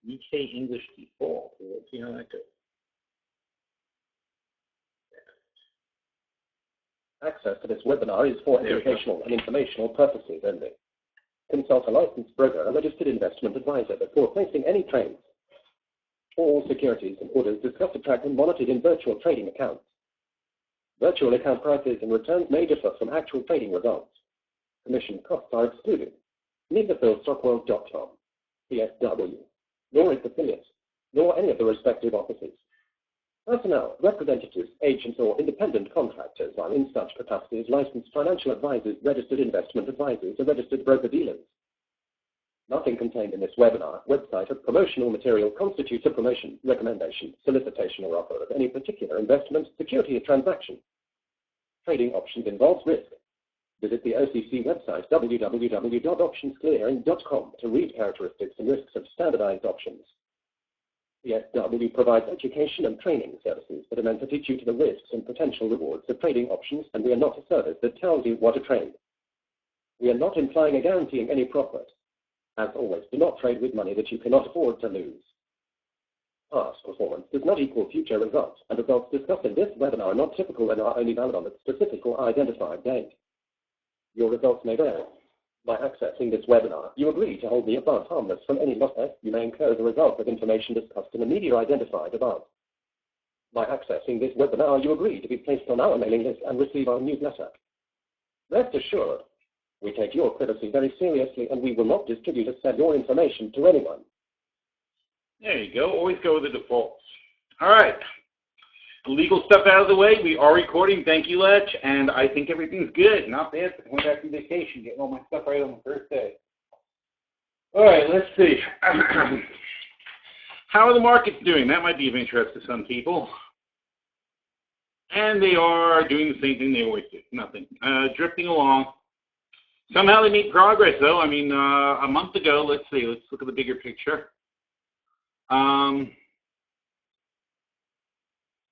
UK English default. Let's see how that goes. Access to this webinar is for educational and informational purposes only. Consult a licensed broker or registered investment advisor before placing any trades. All securities and orders discussed, tracked, and monitored in virtual trading accounts. Virtual account prices and returns may differ from actual trading results. Commission costs are excluded. Neither philstockwell.com, PSW, nor its affiliates, nor any of the respective offices. Personnel, representatives, agents, or independent contractors are in such capacities licensed financial advisors, registered investment advisors, or registered broker-dealers. Nothing contained in this webinar, website, or promotional material constitutes a promotion, recommendation, solicitation, or offer of any particular investment, security, or transaction. Trading options involves risk. Visit the OCC website, www.optionsclearing.com, to read characteristics and risks of standardized options. PSW provides education and training services that are meant to teach you to the risks and potential rewards of trading options, and we are not a service that tells you what to trade. We are not implying or guaranteeing any profit. As always, do not trade with money that you cannot afford to lose. Past performance does not equal future results, and results discussed in this webinar are not typical and are only valid on a specific or identified date. Your results may vary. By accessing this webinar, you agree to hold the above harmless from any loss you may incur as a result of information discussed in the media identified above. By accessing this webinar, you agree to be placed on our mailing list and receive our newsletter. Rest assured, we take your privacy very seriously, and we will not distribute or sell your information to anyone. There you go. Always go with the defaults. All right. The legal stuff out of the way. We are recording. Thank you, Letch. And I think everything's good. Not bad. I went back from vacation, getting all my stuff right on the first day. All right, let's see. How are the markets doing? That might be of interest to some people. And they are doing the same thing they always do. Nothing. Drifting along. Somehow they made progress, though. I mean, a month ago, let's see. Let's look at the bigger picture.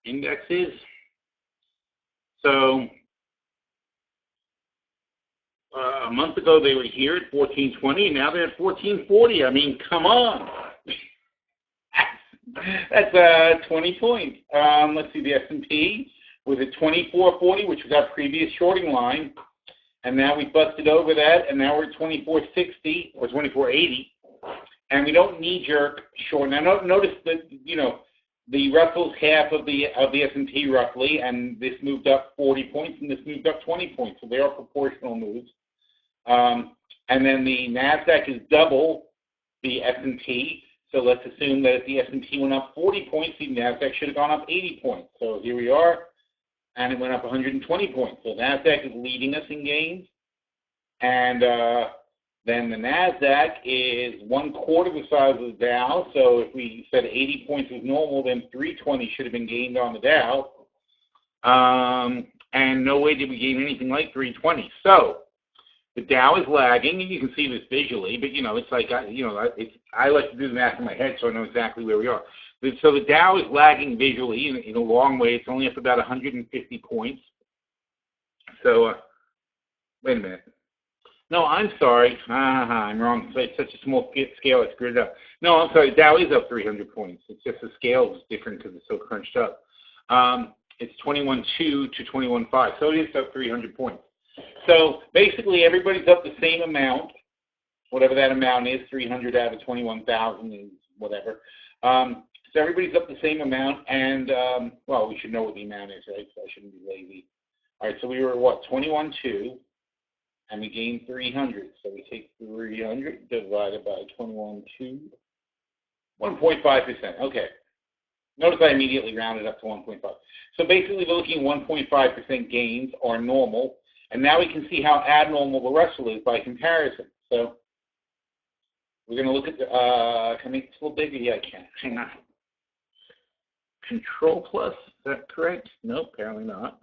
Indexes. So a month ago they were here at 1420, and now they're at 1440. I mean, come on. That's 20 points. Let's see, the S&P was at 2440, which was our previous shorting line, and now we busted over that, and now we're at 2460 or 2480, and we don't knee-jerk short. Now notice that, you know, the Russell's half of the S&P roughly, and this moved up 40 points, and this moved up 20 points. So they are proportional moves. And then the NASDAQ is double the S&P. So let's assume that if the S&P went up 40 points, the NASDAQ should have gone up 80 points. So here we are, and it went up 120 points. So NASDAQ is leading us in gains, and then the NASDAQ is 1/4 the size of the Dow. So if we said 80 points was normal, then 320 should have been gained on the Dow. And no way did we gain anything like 320. So the Dow is lagging, and you can see this visually, but, you know, it's like, I like to do the math in my head so I know exactly where we are. So the Dow is lagging visually in a long way. It's only up about 150 points. So, wait a minute. No, I'm sorry. I'm wrong. It's such a small scale, I screwed it up. No, I'm sorry. Dow is up 300 points. It's just the scale is different because it's so crunched up. It's 21.2 to 21.5. So it is up 300 points. So basically, everybody's up the same amount, whatever that amount is. 300 out of 21,000 is whatever. So everybody's up the same amount, and well, we should know what the amount is, right? So I shouldn't be lazy. All right. So we were what, 21.2. And we gained 300. So we take 300 divided by 21.2. 1.5%. Okay. Notice I immediately rounded up to 1.5. So basically, we're looking at 1.5% gains are normal. And now we can see how abnormal the Russell is by comparison. So we're going to look at the, can I make this a little bigger? Yeah, I can. Hang on. Control plus. Is that correct? Nope, apparently not.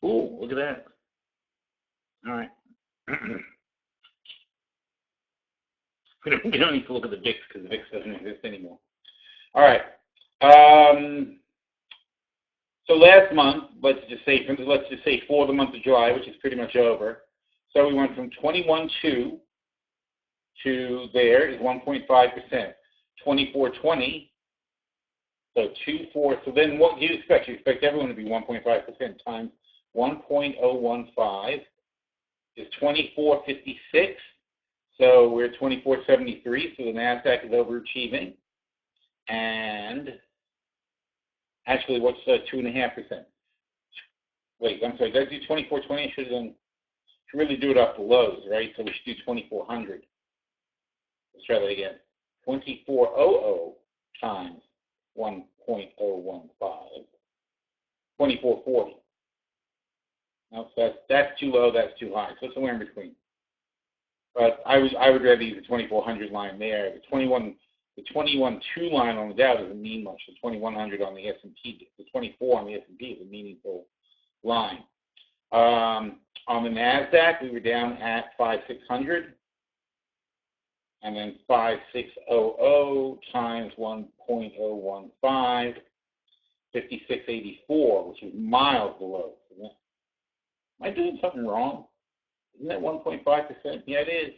Ooh, look at that. All right. We don't need to look at the VIX because the VIX doesn't exist anymore. All right. So last month, let's just say for the month of July, which is pretty much over. So we went from 21.2 to there is 1.5%. 2420. So 24. So then what do you expect? You expect everyone to be 1.5% times 1.015 is 2456. So we're at 2473. So the NASDAQ is overachieving. And actually, what's 2.5%? Wait, I'm sorry. Did I do 2420? I should have done. Should really do it off the lows, right? So we should do 2400. Let's try that again. 2400 times 1.015. 2440. No, so that's too low. That's too high. So somewhere in between. But I would rather use the 2400 line there. The 21.2 line on the Dow doesn't mean much. The 2100 on the S&P, the 24 on the S&P is a meaningful line. On the NASDAQ, we were down at 5600, and then 5600 times 1.015, 5684, which is miles below. Isn't it? Am I doing something wrong? Isn't that 1.5%? Yeah, it is.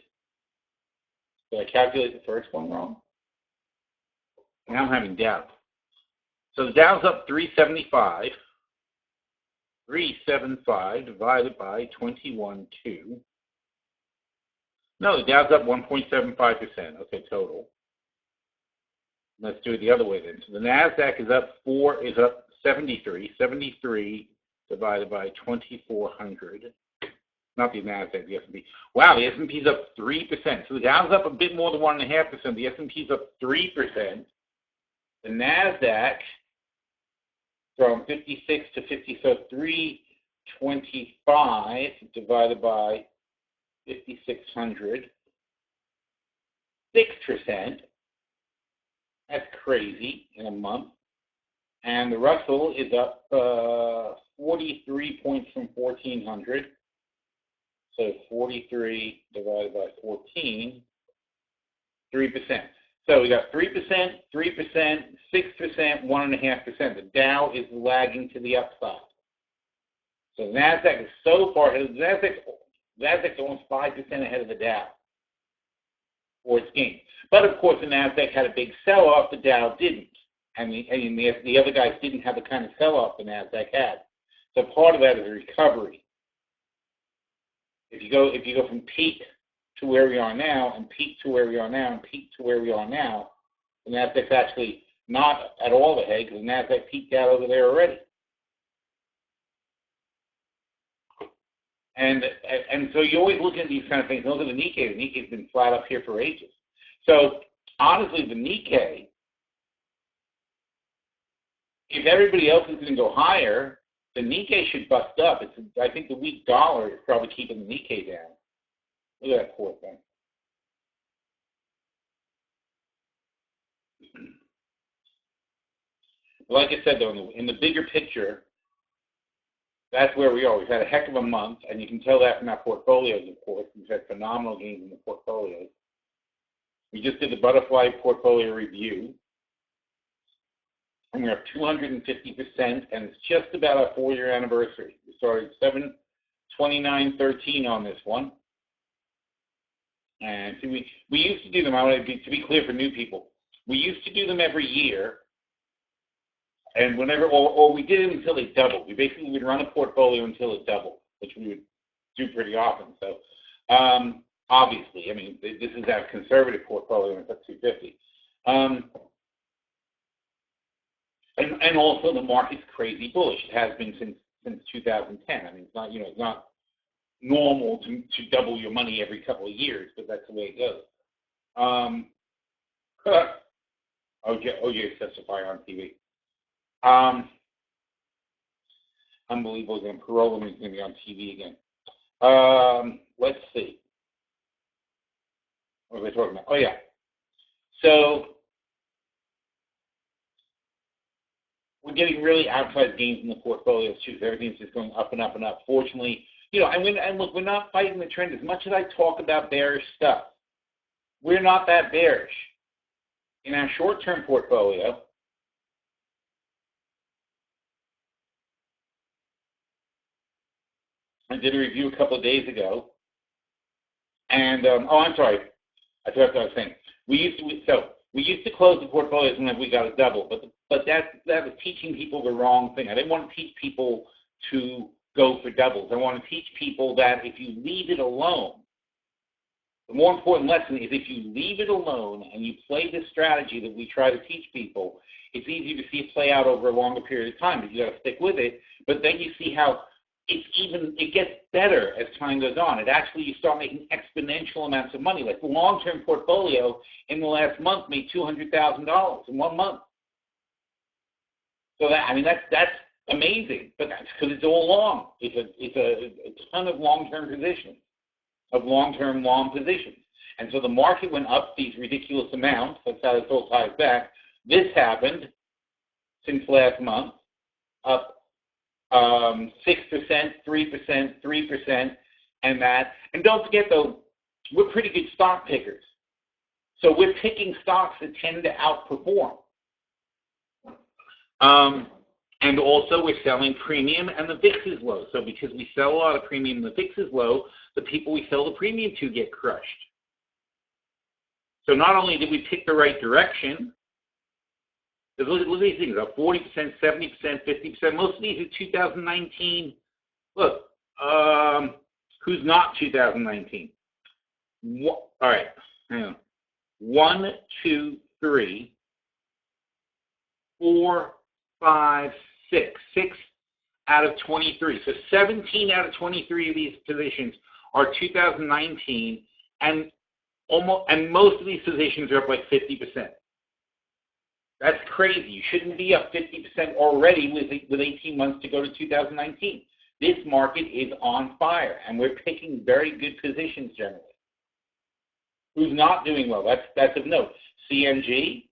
Did I calculate the first one wrong? Now I'm having doubt. So the Dow's up 375. 375 divided by 21.2. No, the Dow's up 1.75%. Okay, total. Let's do it the other way then. So the NASDAQ is up 73. 73 divided by 2400. Not the NASDAQ, the S&P. Wow, the S&P is up 3%. So the Dow's up a bit more than 1.5%. The S&P is up 3%. The NASDAQ from 56 to 50, so 325 divided by 5,600, 6%. That's crazy in a month. And the Russell is up 43 points from 1,400. So 43 divided by 14, 3%. So we got 3%, 3%, 6%, 1.5%. The Dow is lagging to the upside. So the NASDAQ is so far ahead. NASDAQ's almost 5% ahead of the Dow for its gains. But of course, the NASDAQ had a big sell-off. The Dow didn't, and the other guys didn't have the kind of sell-off the NASDAQ had. So part of that is a recovery. If you go from peak to where we are now, and peak to where we are now, and peak to where we are now, the NASDAQ's actually not at all ahead because the NASDAQ peaked out over there already. And so you always look at these kind of things. Look at the Nikkei. The Nikkei's been flat up here for ages. So honestly, the Nikkei, if everybody else is going to go higher, the Nikkei should bust up. I think the weak dollar is probably keeping the Nikkei down. Look at that poor thing. Like I said, though, in the bigger picture, that's where we are. We've had a heck of a month, and you can tell that from our portfolios, of course. We've had phenomenal gains in the portfolios. We just did the Butterfly portfolio review, and we're up 250%, and it's just about our 4-year anniversary. We started 7/29/13 on this one. And see, we used to do them, to be clear for new people, we used to do them every year, and whenever, or we did it until they doubled. We basically would run a portfolio until it doubled, which we would do pretty often. So, obviously, I mean, this is our conservative portfolio, and it's up 250. And also the market's crazy bullish. It has been since 2010. I mean, it's not, it's not normal to double your money every couple of years, but that's the way it goes. OJ testify on TV. Unbelievable. Again, Parola is going to be on TV again. Let's see. What was I talking about? Oh, yeah. So we're getting really outsized gains in the portfolios, too. Everything's just going up and up and up. Fortunately, and look, we're not fighting the trend. As much as I talk about bearish stuff, we're not that bearish. In our short-term portfolio, I did a review a couple of days ago, and I'm sorry, I forgot what I was saying. We used to close the portfolios whenever we got a double, but that was teaching people the wrong thing. I didn't want to teach people to go for doubles. I want to teach people that if you leave it alone, the more important lesson is if you leave it alone and you play this strategy that we try to teach people, it's easy to see it play out over a longer period of time, but you got to stick with it. But then you see how it gets better as time goes on. You start making exponential amounts of money. Like the long-term portfolio in the last month made $200,000 in 1 month. So that's amazing, but that's because it's all long. It's a ton of long-term positions, of long-term long positions. And so the market went up these ridiculous amounts. That's how this all ties back. This happened since last month, up 6%, 3%, 3%, and that. And don't forget, though, we're pretty good stock pickers. So we're picking stocks that tend to outperform. And also we're selling premium and the VIX is low. So because we sell a lot of premium and the VIX is low, the people we sell the premium to get crushed. So not only did we pick the right direction, look at these things, up 40%, 70%, 50%. Most of these are 2019. Look, who's not 2019? All right, hang on. 1, 2, 3, 4, 5, 6. 6 out of 23. So 17 out of 23 of these positions are 2019, and most of these positions are up like 50%. That's crazy. You shouldn't be up 50% already with 18 months to go to 2019. This market is on fire, and we're picking very good positions generally. Who's not doing well? That's of note. CNG,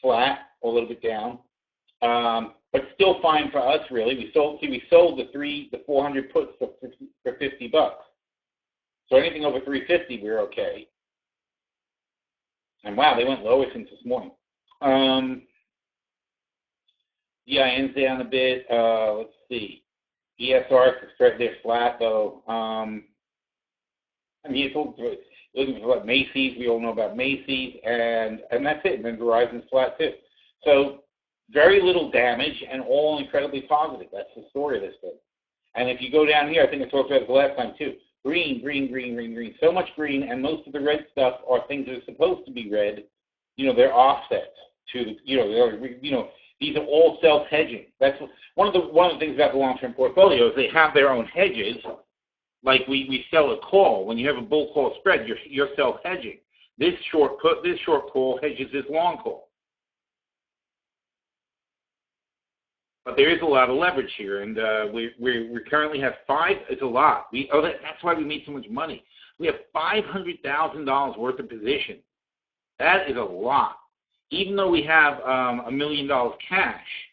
flat, or a little bit down, but still fine for us, really. We sold the 400 puts for $50. So anything over 350, we're okay. And wow, they went lower since this morning. DIN's down a bit. Let's see. ESR, they're flat though. Looking for Macy's. We all know about Macy's, and that's it. And then Verizon's flat too. So very little damage and all incredibly positive. That's the story of this thing. And if you go down here, I think I talked about it the last time too. Green, green, green, green, green. So much green, and most of the red stuff are things that are supposed to be red. They're offsets to these are all self-hedging. That's one of the things about the long-term portfolio is they have their own hedges. Like we sell a call. When you have a bull call spread, you're self-hedging. This short call hedges this long call. But there is a lot of leverage here, and we currently have 5. It's a lot. That's why we made so much money. We have $500,000 worth of positions. That is a lot. Even though we have $1 million cash,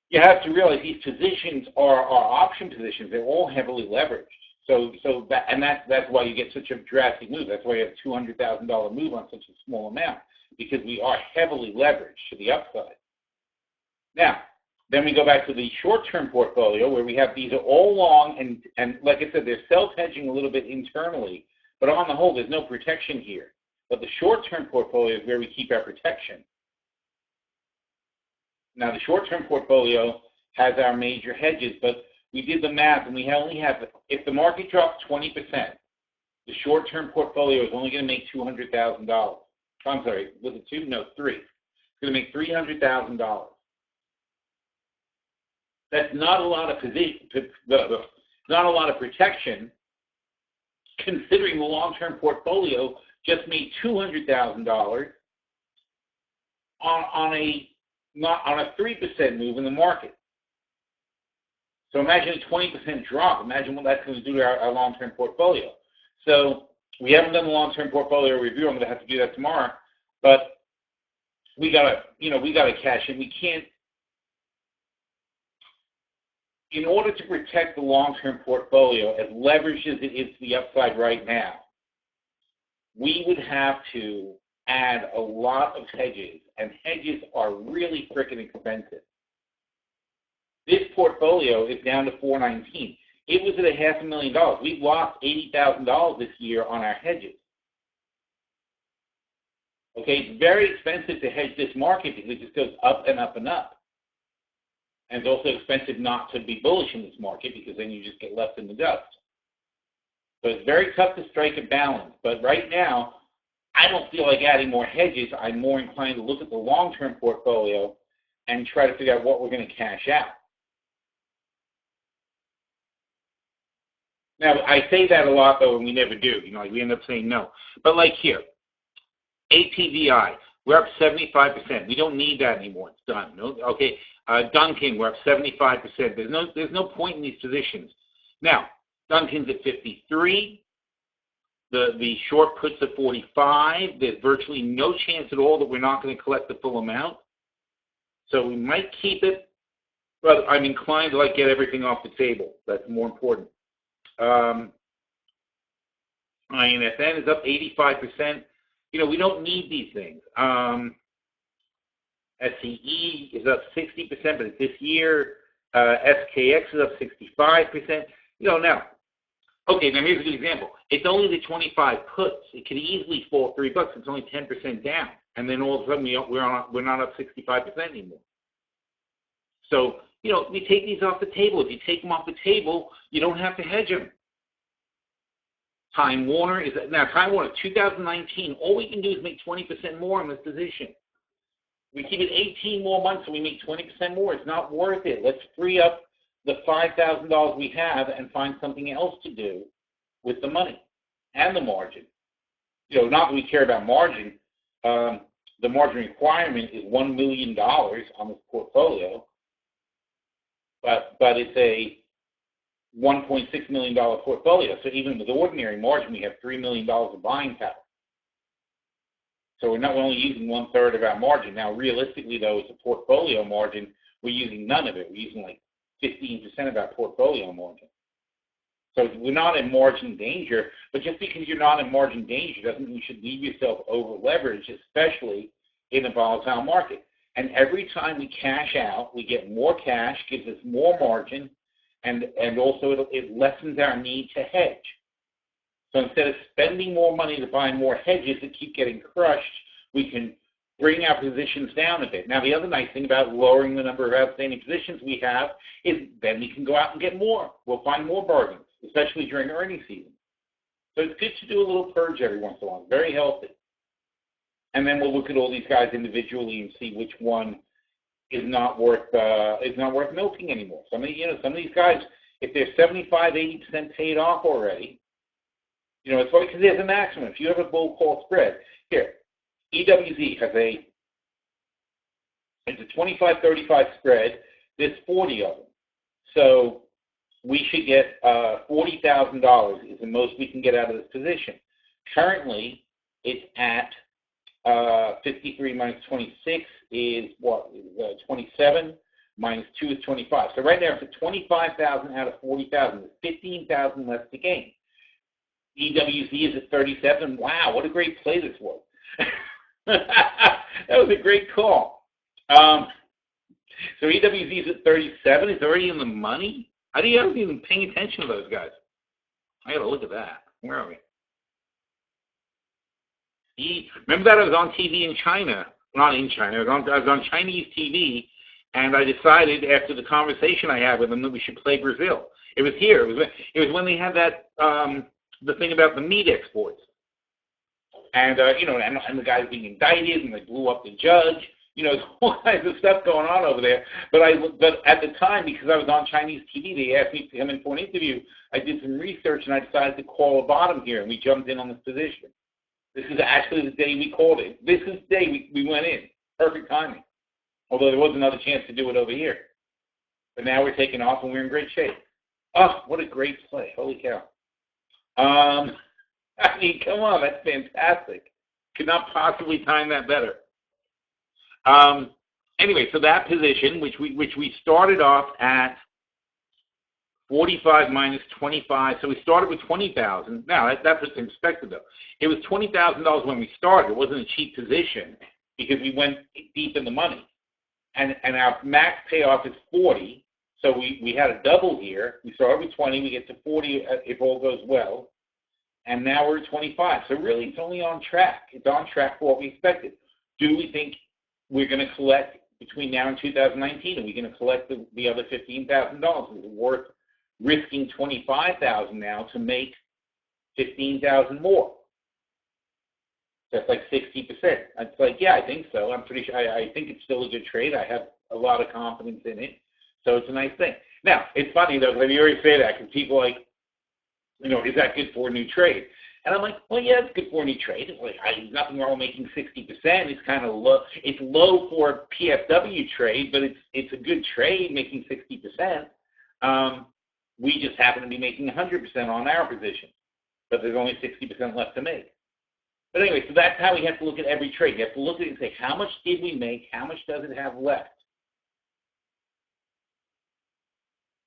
you have to realize these positions are option positions. They're all heavily leveraged. That's why you get such a drastic move. That's why you have a $200,000 move on such a small amount, because we are heavily leveraged to the upside. Now, then we go back to the short-term portfolio where we have these are all long, and like I said, they're self-hedging a little bit internally, but on the whole, there's no protection here. But the short-term portfolio is where we keep our protection. Now, the short-term portfolio has our major hedges, but we did the math, and we only have, if the market drops 20%, the short-term portfolio is only going to make $200,000. I'm sorry, was it 2? No, 3. It's going to make $300,000. That's not a lot of not a lot of protection, considering the long-term portfolio just made $200,000 on a 3% move in the market. So imagine a 20% drop. Imagine what that's going to do to our long-term portfolio. So we haven't done the long-term portfolio review. I'm going to have to do that tomorrow. But we gotta cash in. We can't. In order to protect the long-term portfolio, as leveraged as it is to the upside right now, we would have to add a lot of hedges, and hedges are really freaking expensive. This portfolio is down to $419. It was at $500,000. We've lost $80,000 this year on our hedges. Okay, it's very expensive to hedge this market because it just goes up and up and up. And it's also expensive not to be bullish in this market because then you just get left in the dust. So it's very tough to strike a balance. But right now, I don't feel like adding more hedges. I'm more inclined to look at the long-term portfolio and try to figure out what we're going to cash out. Now, I say that a lot, though, and we never do. Like we end up saying no. But like here, APVI, we're up 75%. We don't need that anymore. It's done. No, okay. Dunkin, we're up 75%. There's no point in these positions. Now, Dunkin's at 53. The short puts at 45. There's virtually no chance at all that we're not going to collect the full amount. So we might keep it, but I'm inclined to get everything off the table. That's more important. INFN is up 85%. We don't need these things. SCE is up 60%, but it's this year. SKX is up 65%. Now, okay, now here's a good example. It's only the 25 puts. It could easily fall $3. It's only 10% down. And then all of a sudden we're not up 65% anymore. So, we take these off the table. If you take them off the table, you don't have to hedge them. Time Warner 2019, all we can do is make 20% more in this position. We keep it 18 more months and we make 20% more. It's not worth it. Let's free up the $5,000 we have and find something else to do with the money and the margin. Not that we care about margin. The margin requirement is $1 million on this portfolio, but it's a $1.6 million portfolio. So even with ordinary margin, we have $3 million of buying power. So we're not only using 1/3 of our margin. Now, realistically, though, it's a portfolio margin. We're using none of it. We're using 15% of our portfolio margin. So we're not in margin danger. But just because you're not in margin danger doesn't mean you should leave yourself over leveraged, especially in a volatile market. And every time we cash out, we get more cash, gives us more margin, and also it lessens our need to hedge. So instead of spending more money to buy more hedges that keep getting crushed, we can bring our positions down a bit. Now, the other nice thing about lowering the number of outstanding positions we have is then we can go out and get more. We'll find more bargains, especially during earnings season. So it's good to do a little purge every once in a while. Very healthy. And then we'll look at all these guys individually and see which one is not worth milking anymore. Some of these guys, if they're 75-80% paid off already, it's funny because there's a maximum. If you have a bull call spread, here, EWZ has it's a 25-35 spread. There's 40 of them. So we should get $40,000 is the most we can get out of this position. Currently, it's at 53 minus 26 is what? 27 minus 2 is 25. So right now it's at 25,000 out of 40,000. There's 15,000 left to gain. EWZ is at 37. Wow, what a great play this was. That was a great call. So EWZ is at 37. It's already in the money. I wasn't even paying attention to those guys. I got to look at that. Where are we? Remember that I was on TV in China? Not in China. I was on Chinese TV, and I decided after the conversation I had with them that we should play Brazil. It was here. It was when they had that the thing about the meat exports, and and the guy was being indicted, and they blew up the judge. All kinds of stuff going on over there. But at the time, because I was on Chinese TV, they asked me to come in for an interview. I did some research, and I decided to call a bottom here, and we jumped in on this position. This is actually the day we called it. This is the day we went in. Perfect timing. Although there was another chance to do it over here. But now we're taking off, and we're in great shape. Oh, what a great play. Holy cow. I mean, come on. That's fantastic. Could not possibly time that better. Anyway, so that position, which we started off at 45 minus 25, so we started with 20,000. Now that's what's expected though. It was $20,000 when we started. It wasn't a cheap position because we went deep in the money, and our max payoff is 40. So we had a double here. We started with 20, we get to 40 if all goes well, and now we're at 25. So really, it's only on track. It's on track for what we expected. Do we think we're going to collect between now and 2019? Are we going to collect the other $15,000? Is it worth risking $25,000 now to make $15,000 more? That's like 60%. It's like, yeah, I think so. I'm pretty sure. I think it's still a good trade. I have a lot of confidence in it. So it's a nice thing. Now, it's funny, though, when you already say that, because people are like, is that good for a new trade? And I'm like, well, yeah, it's good for a new trade. It's like, there's nothing wrong with making 60%. It's kind of low. It's low for a PFW trade, but it's a good trade making 60%. We just happen to be making 100% on our position, but there's only 60% left to make. But anyway, so that's how we have to look at every trade. You have to look at it and say, how much did we make? How much does it have left?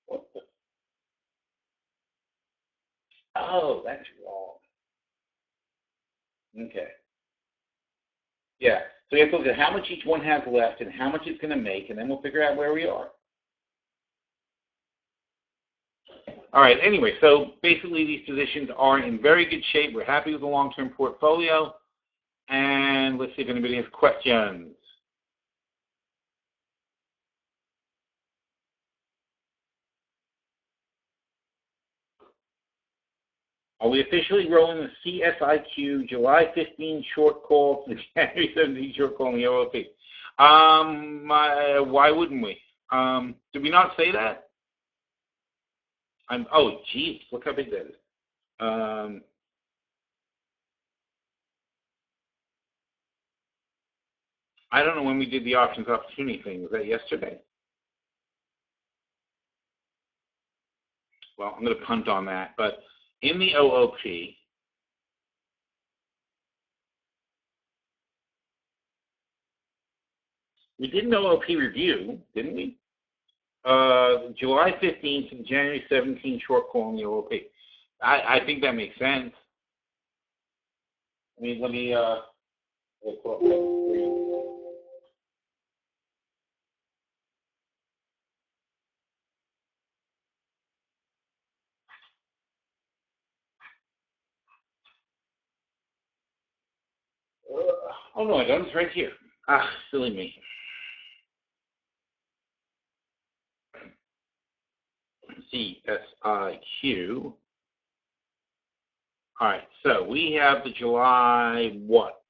What the? Oh, that's wrong. Okay. Yeah. So we have to look at how much each one has left and how much it's going to make, and then we'll figure out where we are. All right. Anyway, so basically these positions are in very good shape. We're happy with the long-term portfolio. And let's see if anybody has questions. Are we officially rolling the CSIQ July 15 short call to the January 17 short call in the OOP? Why wouldn't we? Did we not say that? Oh, geez, look how big that is. I don't know when we did the options opportunity thing. Was that yesterday? Well, I'm going to punt on that. But in the OOP, we did an OOP review, didn't we? July 15th and January 17th short call in the OOP. I think that makes sense. Let me pull up the screen. Oh, no, I don't. It's right here. Silly me. CSIQ. All right, so we have the July what?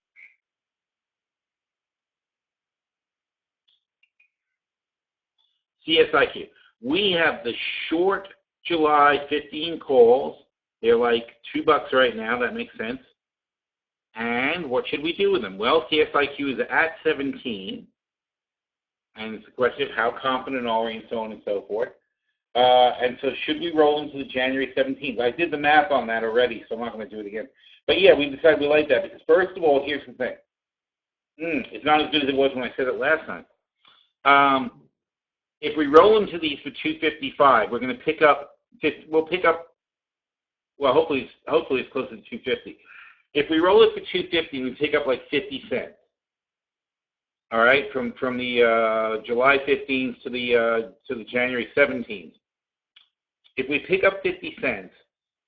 CSIQ. We have the short July 15 calls. They're like $2 right now. That makes sense. And what should we do with them? Well, CSIQ is at 17. And it's a question of how confident are we and so on and so forth. And so should we roll into the January 17th? I did the math on that already, so I'm not going to do it again. But yeah, we decided we like that because first of all, here's the thing. It's not as good as it was when I said it last time. If we roll into these for 255, we're going to pick up. We'll pick up. Well, hopefully it's closer to 250. If we roll it for 250, we pick up like 50 cents. All right, from the July 15th to the January 17th. If we pick up 50 cents,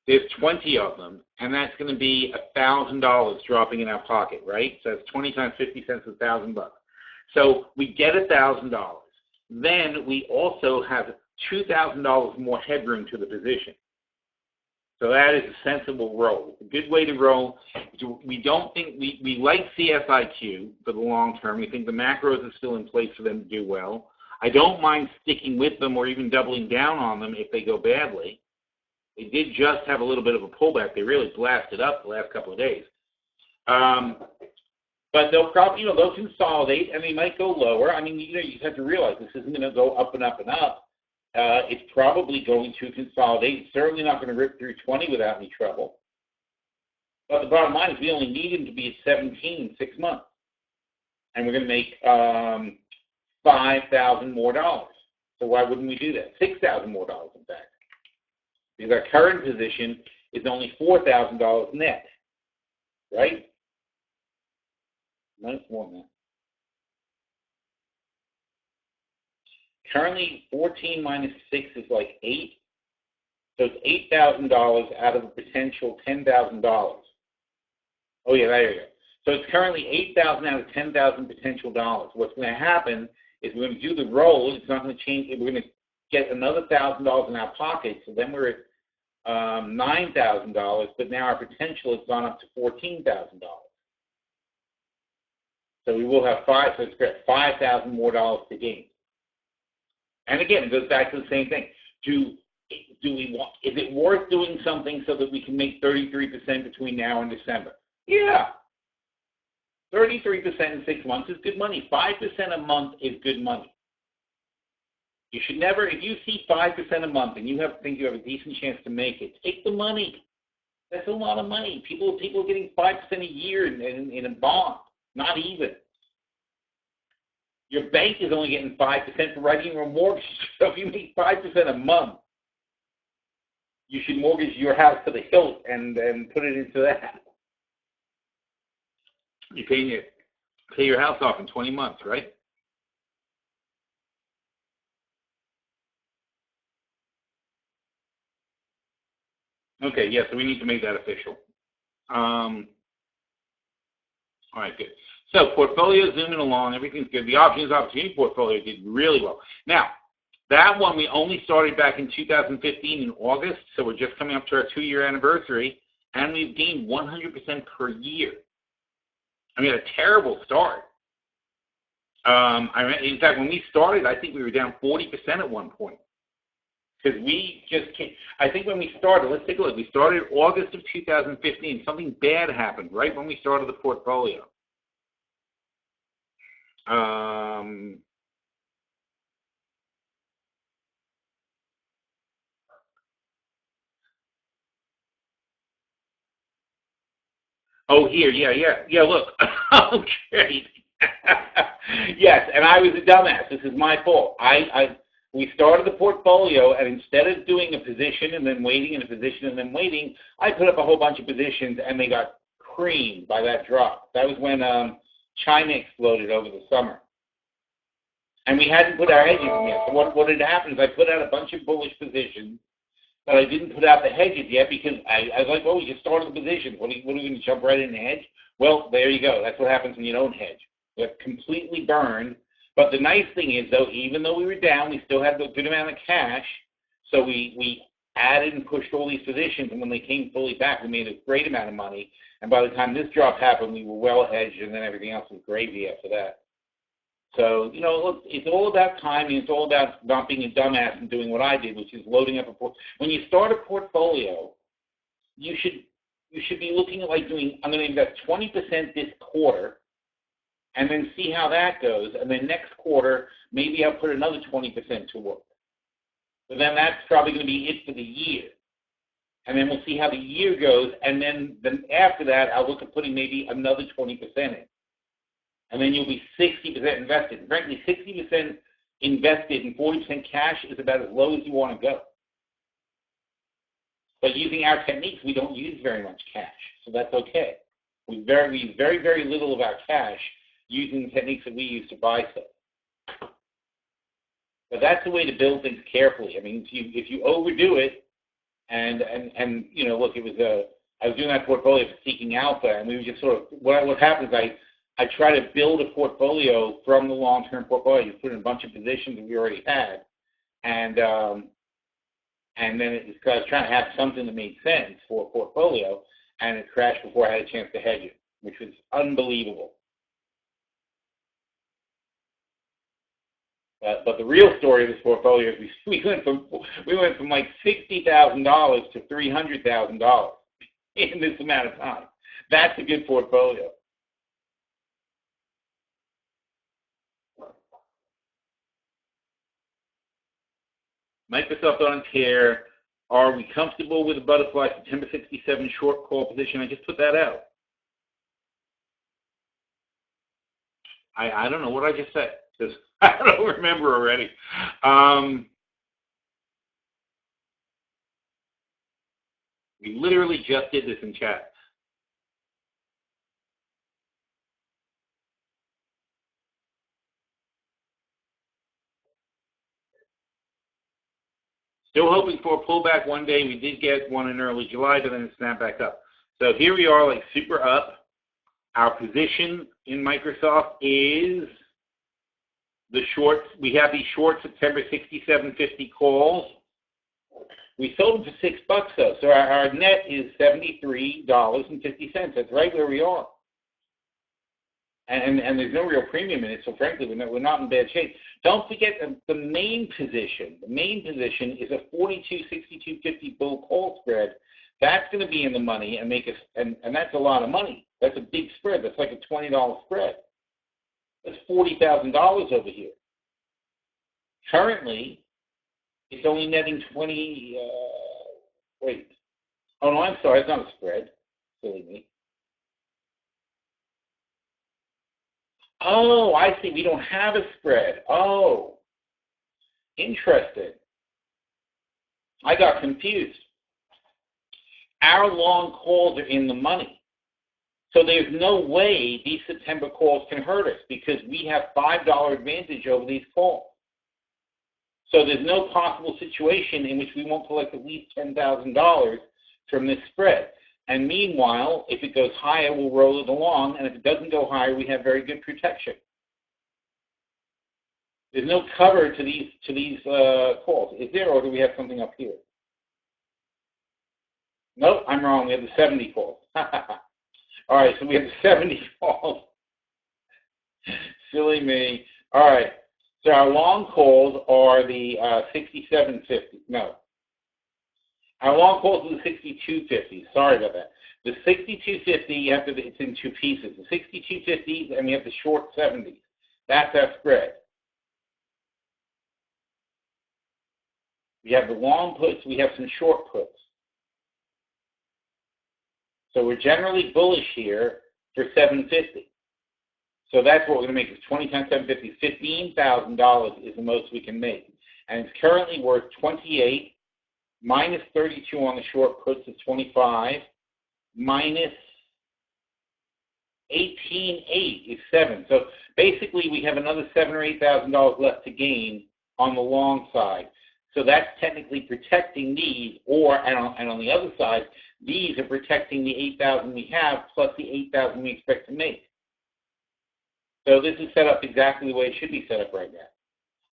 there's 20 of them, and that's going to be $1,000 dropping in our pocket, right? So that's 20 times 50 cents is $1,000. So we get $1,000. Then we also have $2,000 more headroom to the position. So that is a sensible roll. It's a good way to roll. We don't think we like CSIQ for the long term. We think the macros are still in place for them to do well. I don't mind sticking with them or even doubling down on them if they go badly. They did just have a little bit of a pullback. They really blasted up the last couple of days. But they'll probably, they'll consolidate and they might go lower. I mean, you just have to realize this isn't going to go up and up and up. It's probably going to consolidate. It's certainly not going to rip through 20 without any trouble. But the bottom line is we only need him to be at 17 in 6 months. And we're going to make $5,000 more dollars. So why wouldn't we do that? $6,000 more dollars, in fact. Because our current position is only $4,000 net. Right? Minus more than that. Currently, 14 minus 6 is like 8. So it's $8,000 out of a potential $10,000. Oh yeah, there you go. So it's currently $8,000 out of $10,000 potential dollars. What's going to happen is we're going to do the roll. It's not going to change. We're going to get another $1,000 in our pocket. So then we're at $9,000, but now our potential has gone up to $14,000. So we will have so it's got $5,000 more dollars to gain. And again, it goes back to the same thing. Do we want? Is it worth doing something so that we can make 33% between now and December? Yeah. 33% in 6 months is good money. 5% a month is good money. You should never, if you see 5% a month and you think you have a decent chance to make it, take the money. That's a lot of money. People are getting 5% a year in a bond, not even. Your bank is only getting 5% for writing your mortgage. So if you make 5% a month, you should mortgage your house to the hilt and put it into that. You pay your house off in 20 months, right? Okay, yeah, so we need to make that official. All right, good. So portfolio zooming along, everything's good. The options opportunity portfolio did really well. Now, that one we only started back in 2015 in August, so we're just coming up to our 2-year anniversary, and we've gained 100% per year. I mean, a terrible start. In fact, when we started, I think we were down 40% at one point. Because we just can't. I think when we started, let's take a look. We started August of 2015. Something bad happened right when we started the portfolio. Oh, here, yeah. Look, okay. Yes, and I was a dumbass. This is my fault. We started the portfolio, and instead of doing a position and then waiting and a position and then waiting, I put up a whole bunch of positions, and they got creamed by that drop. That was when China exploded over the summer. And we hadn't put our hedges in yet. So what had happened is I put out a bunch of bullish positions, but I didn't put out the hedges yet because I was like, oh, we just started the positions. What are we going to jump right in the hedge? Well, there you go. That's what happens when you don't hedge. We're completely burned. But the nice thing is, though, even though we were down, we still had a good amount of cash. So we added and pushed all these positions, and when they came fully back, we made a great amount of money. And by the time this drop happened, we were well hedged, and then everything else was gravy after that. So, look, it's all about timing. It's all about not being a dumbass and doing what I did, which is loading up a portfolio. When you start a portfolio, you should be looking at like doing, I'm going to invest 20% this quarter, and then see how that goes. And then next quarter, maybe I'll put another 20% to work. So then that's probably going to be it for the year. And then we'll see how the year goes. And then after that, I'll look at putting maybe another 20% in. And then you'll be 60% invested. And frankly, 60% invested and 40% cash is about as low as you want to go. But using our techniques, we don't use very much cash. So that's okay. We use very, very little of our cash using the techniques that we use to buy stuff. But that's the way to build things carefully. I mean, if you overdo it, and look, I was doing that portfolio for Seeking Alpha, and we were just sort of, what happens is I try to build a portfolio from the long-term portfolio. You put in a bunch of positions that we already had, and then I was trying to have something that made sense for a portfolio, and it crashed before I had a chance to hedge it, which was unbelievable. But the real story of this portfolio is we went from like $60,000 to $300,000 in this amount of time. That's a good portfolio. Microsoft on care. Are we comfortable with the butterfly September 67 short call position? I just put that out. I don't know what I just said. Because I don't remember already. We literally just did this in chat. Still hoping for a pullback one day. We did get one in early July, but then it snapped back up. So here we are, like super up. Our position in Microsoft is the short. We have these short September 67.50 calls. We sold them for $6 though, so our net is $73.50. That's right where we are. And there's no real premium in it, so frankly, we're not in bad shape. Don't forget the main position. The main position is a 42.62.50 bull call spread. That's going to be in the money and make us, and that's a lot of money. That's a big spread. That's like a $20 spread. That's $40,000 over here. Currently, it's only netting 20. Wait. Oh no, I'm sorry. It's not a spread. Silly me. Oh, I see. We don't have a spread. Oh, interesting. I got confused. Our long calls are in the money. So there's no way these September calls can hurt us because we have $5 advantage over these calls. So there's no possible situation in which we won't collect at least $10,000 from this spread. And meanwhile, if it goes higher, we'll roll it along. And if it doesn't go higher, we have very good protection. There's no cover to these calls. Is there, or do we have something up here? Nope, I'm wrong. We have the 70 calls. All right, so we have the 70 calls. Silly me. All right, so our long calls are the 67.50. No. Our long calls are the 62.50. Sorry about that. The 62.50, it's in two pieces. The 62.50s, and we have the short 70s. That's our spread. We have the long puts. We have some short puts. So we're generally bullish here for $750. So that's what we're going to make. Is 20 times $750, $15,000 is the most we can make, and it's currently worth 28. Minus 32 on the short puts is 25. Minus 18.8 is 7. So basically, we have another $7,000 or $8,000 left to gain on the long side. So that's technically protecting these, and on the other side, these are protecting the 8,000 we have plus the 8,000 we expect to make. So this is set up exactly the way it should be set up right now.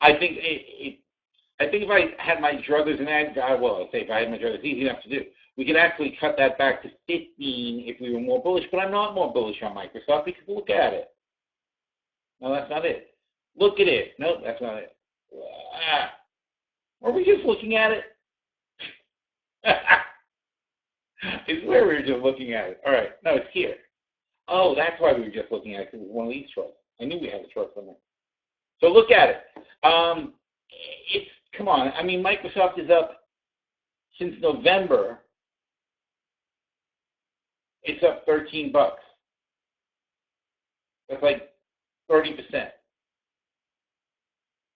I think if I had my druthers and ads, I'd say if I had my druthers, it's easy enough to do. We could actually cut that back to 15 if we were more bullish, but I'm not more bullish on Microsoft because look at it. No, that's not it. Look at it. No, that's not it. Were we just looking at it? I swear we were just looking at it. All right. No, it's here. Oh, that's why we were just looking at it, because it was one of these trusts. I knew we had a trust somewhere. So look at it. Come on. I mean, Microsoft is up since November. It's up $13. That's like 30%.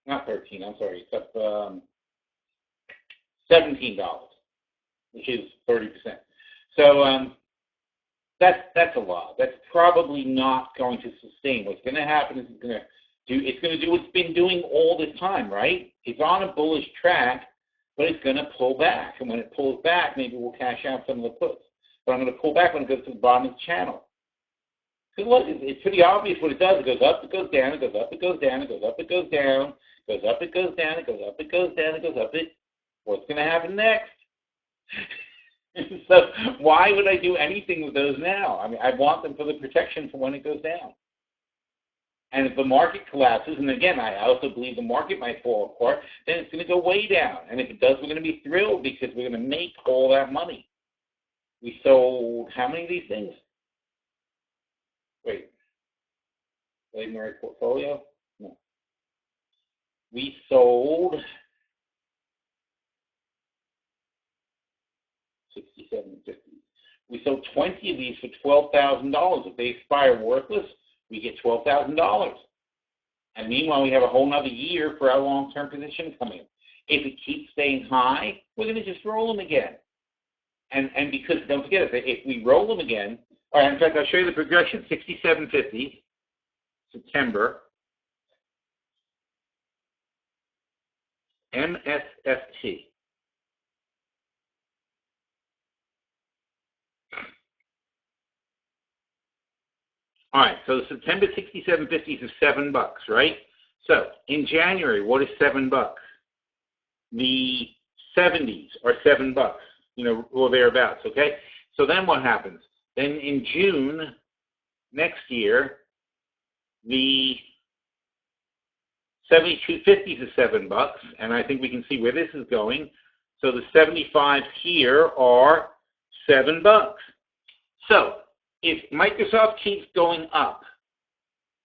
Not 13. I'm sorry. It's up $17, which is 30%. So that's a lot. That's probably not going to sustain. What's going to happen is it's going to do what it's been doing all this time, right? It's on a bullish track, but it's going to pull back. And when it pulls back, maybe we'll cash out some of the puts. But I'm going to pull back when it goes to the bottom of the channel. Because look, it's pretty obvious what it does. It goes up, it goes down, it goes up, it goes down, it goes up, it goes down, it goes up, it goes down, it goes up, it goes down, it goes up. What's going to happen next? So why would I do anything with those now? I mean, I want them for the protection for when it goes down. And if the market collapses, and again, I also believe the market might fall apart, then it's going to go way down. And if it does, we're going to be thrilled because we're going to make all that money. We sold how many of these things? Wait. Did I in the right portfolio? No. We sold 67.50. We sold 20 of these for $12,000. If they expire worthless, we get $12,000. And meanwhile, we have a whole nother year for our long-term position coming in. If it keeps staying high, we're going to just roll them again. And because, don't forget, if we roll them again, all right, in fact, I'll show you the progression. 67.50, September, MSFT. All right, so the September 67.50s is $7, right? So in January, what is $7? The 70s are $7, or thereabouts, okay? So then what happens? Then in June next year, the 72.50s is $7, and I think we can see where this is going. So the 75s here are $7. So if Microsoft keeps going up,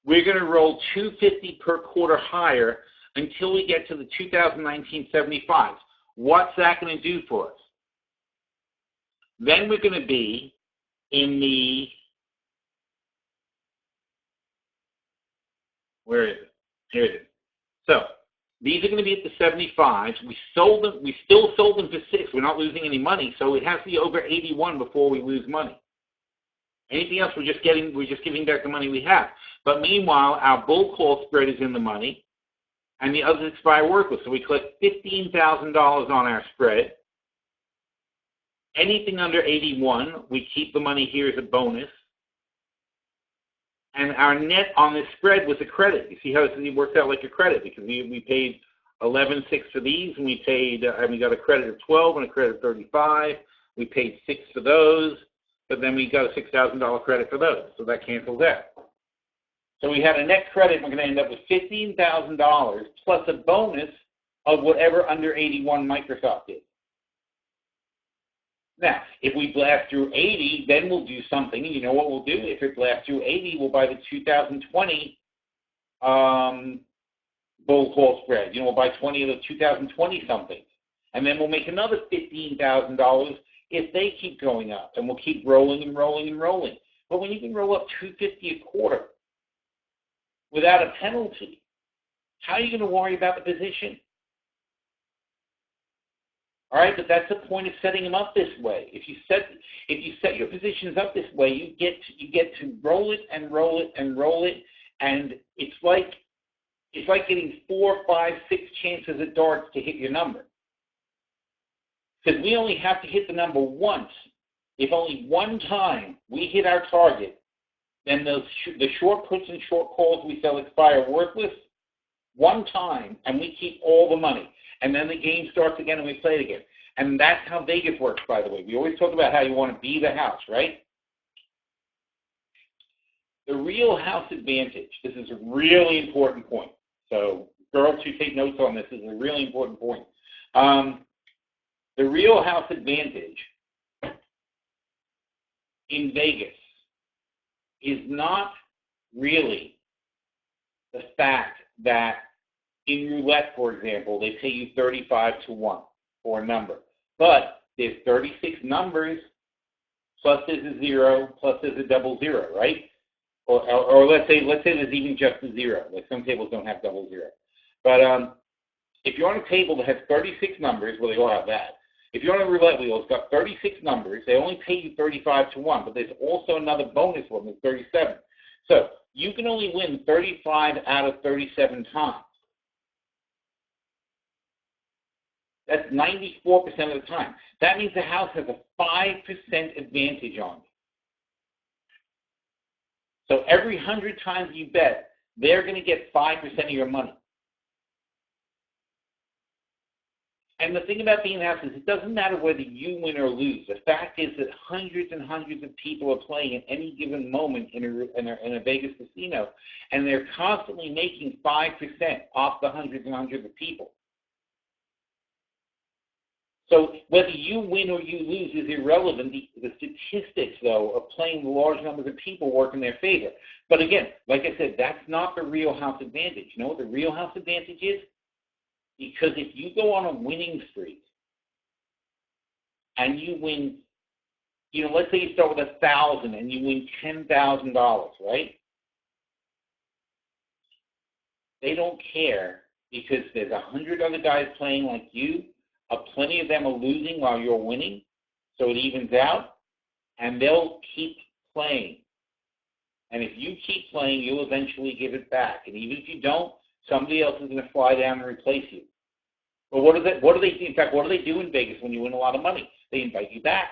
we're going to roll $2.50 per quarter higher until we get to the 2019 75s. What's that going to do for us? Then we're going to be in the, where is it? Here it is. So these are going to be at the 75s. We sold them. We still sold them for 6. We're not losing any money, so it has to be over 81 before we lose money. Anything else, we're just giving back the money we have. But meanwhile, our bull call spread is in the money, and the others expire worthless. So we collect $15,000 on our spread. Anything under 81, we keep the money here as a bonus. And our net on this spread was a credit. You see how it works out like a credit, because we paid 11.6 for these, and we got a credit of 12 and a credit of 35. We paid 6 for those, but then we got a $6,000 credit for those, so that cancels out. So we had a net credit, and we're going to end up with $15,000 plus a bonus of whatever under 81 Microsoft is. Now, if we blast through 80, then we'll do something. And you know what we'll do? If it blasts through 80, we'll buy the 2020 bull call spread. We'll buy 20 of the 2020 something. And then we'll make another $15,000 if they keep going up. And we'll keep rolling and rolling and rolling. But when you can roll up $250 a quarter without a penalty, how are you going to worry about the position? All right, but that's the point of setting them up this way. If you set your positions up this way, you get to roll it and roll it and roll it, and it's like getting 4, 5, 6 chances at darts to hit your number. Because we only have to hit the number once. If only one time we hit our target, then the short puts and short calls we sell expire worthless one time, and we keep all the money. And then the game starts again and we play it again. And that's how Vegas works, by the way. We always talk about how you want to be the house, right? The real house advantage, this is a really important point. So girls who take notes on this, is a really important point. The real house advantage in Vegas is not really the fact that in roulette, for example, they pay you 35-1 for a number. But there's 36 numbers, plus there's a 0, plus there's a double 0, right? Or let's say there's even just a 0. Like some tables don't have double 0. But if you're on a table that has 36 numbers, well, they all have that. If you're on a roulette wheel, it's got 36 numbers. They only pay you 35-1, but there's also another bonus one that's 37. So you can only win 35 out of 37 times. That's 94% of the time. That means the house has a 5% advantage on you. So every 100 times you bet, they're going to get 5% of your money. And the thing about being the house is it doesn't matter whether you win or lose. The fact is that hundreds and hundreds of people are playing at any given moment in a Vegas casino, and they're constantly making 5% off the hundreds and hundreds of people. So whether you win or you lose is irrelevant. The statistics, though, of playing the large numbers of people work in their favor. But again, like I said, that's not the real house advantage. You know what the real house advantage is? Because if you go on a winning streak and you win, let's say you start with 1,000 and you win $10,000, right? They don't care because there's 100 other guys playing like you. Plenty of them are losing while you're winning, so it evens out, and they'll keep playing. And if you keep playing, you'll eventually give it back. And even if you don't, somebody else is going to fly down and replace you. But what do they do in Vegas when you win a lot of money? They invite you back.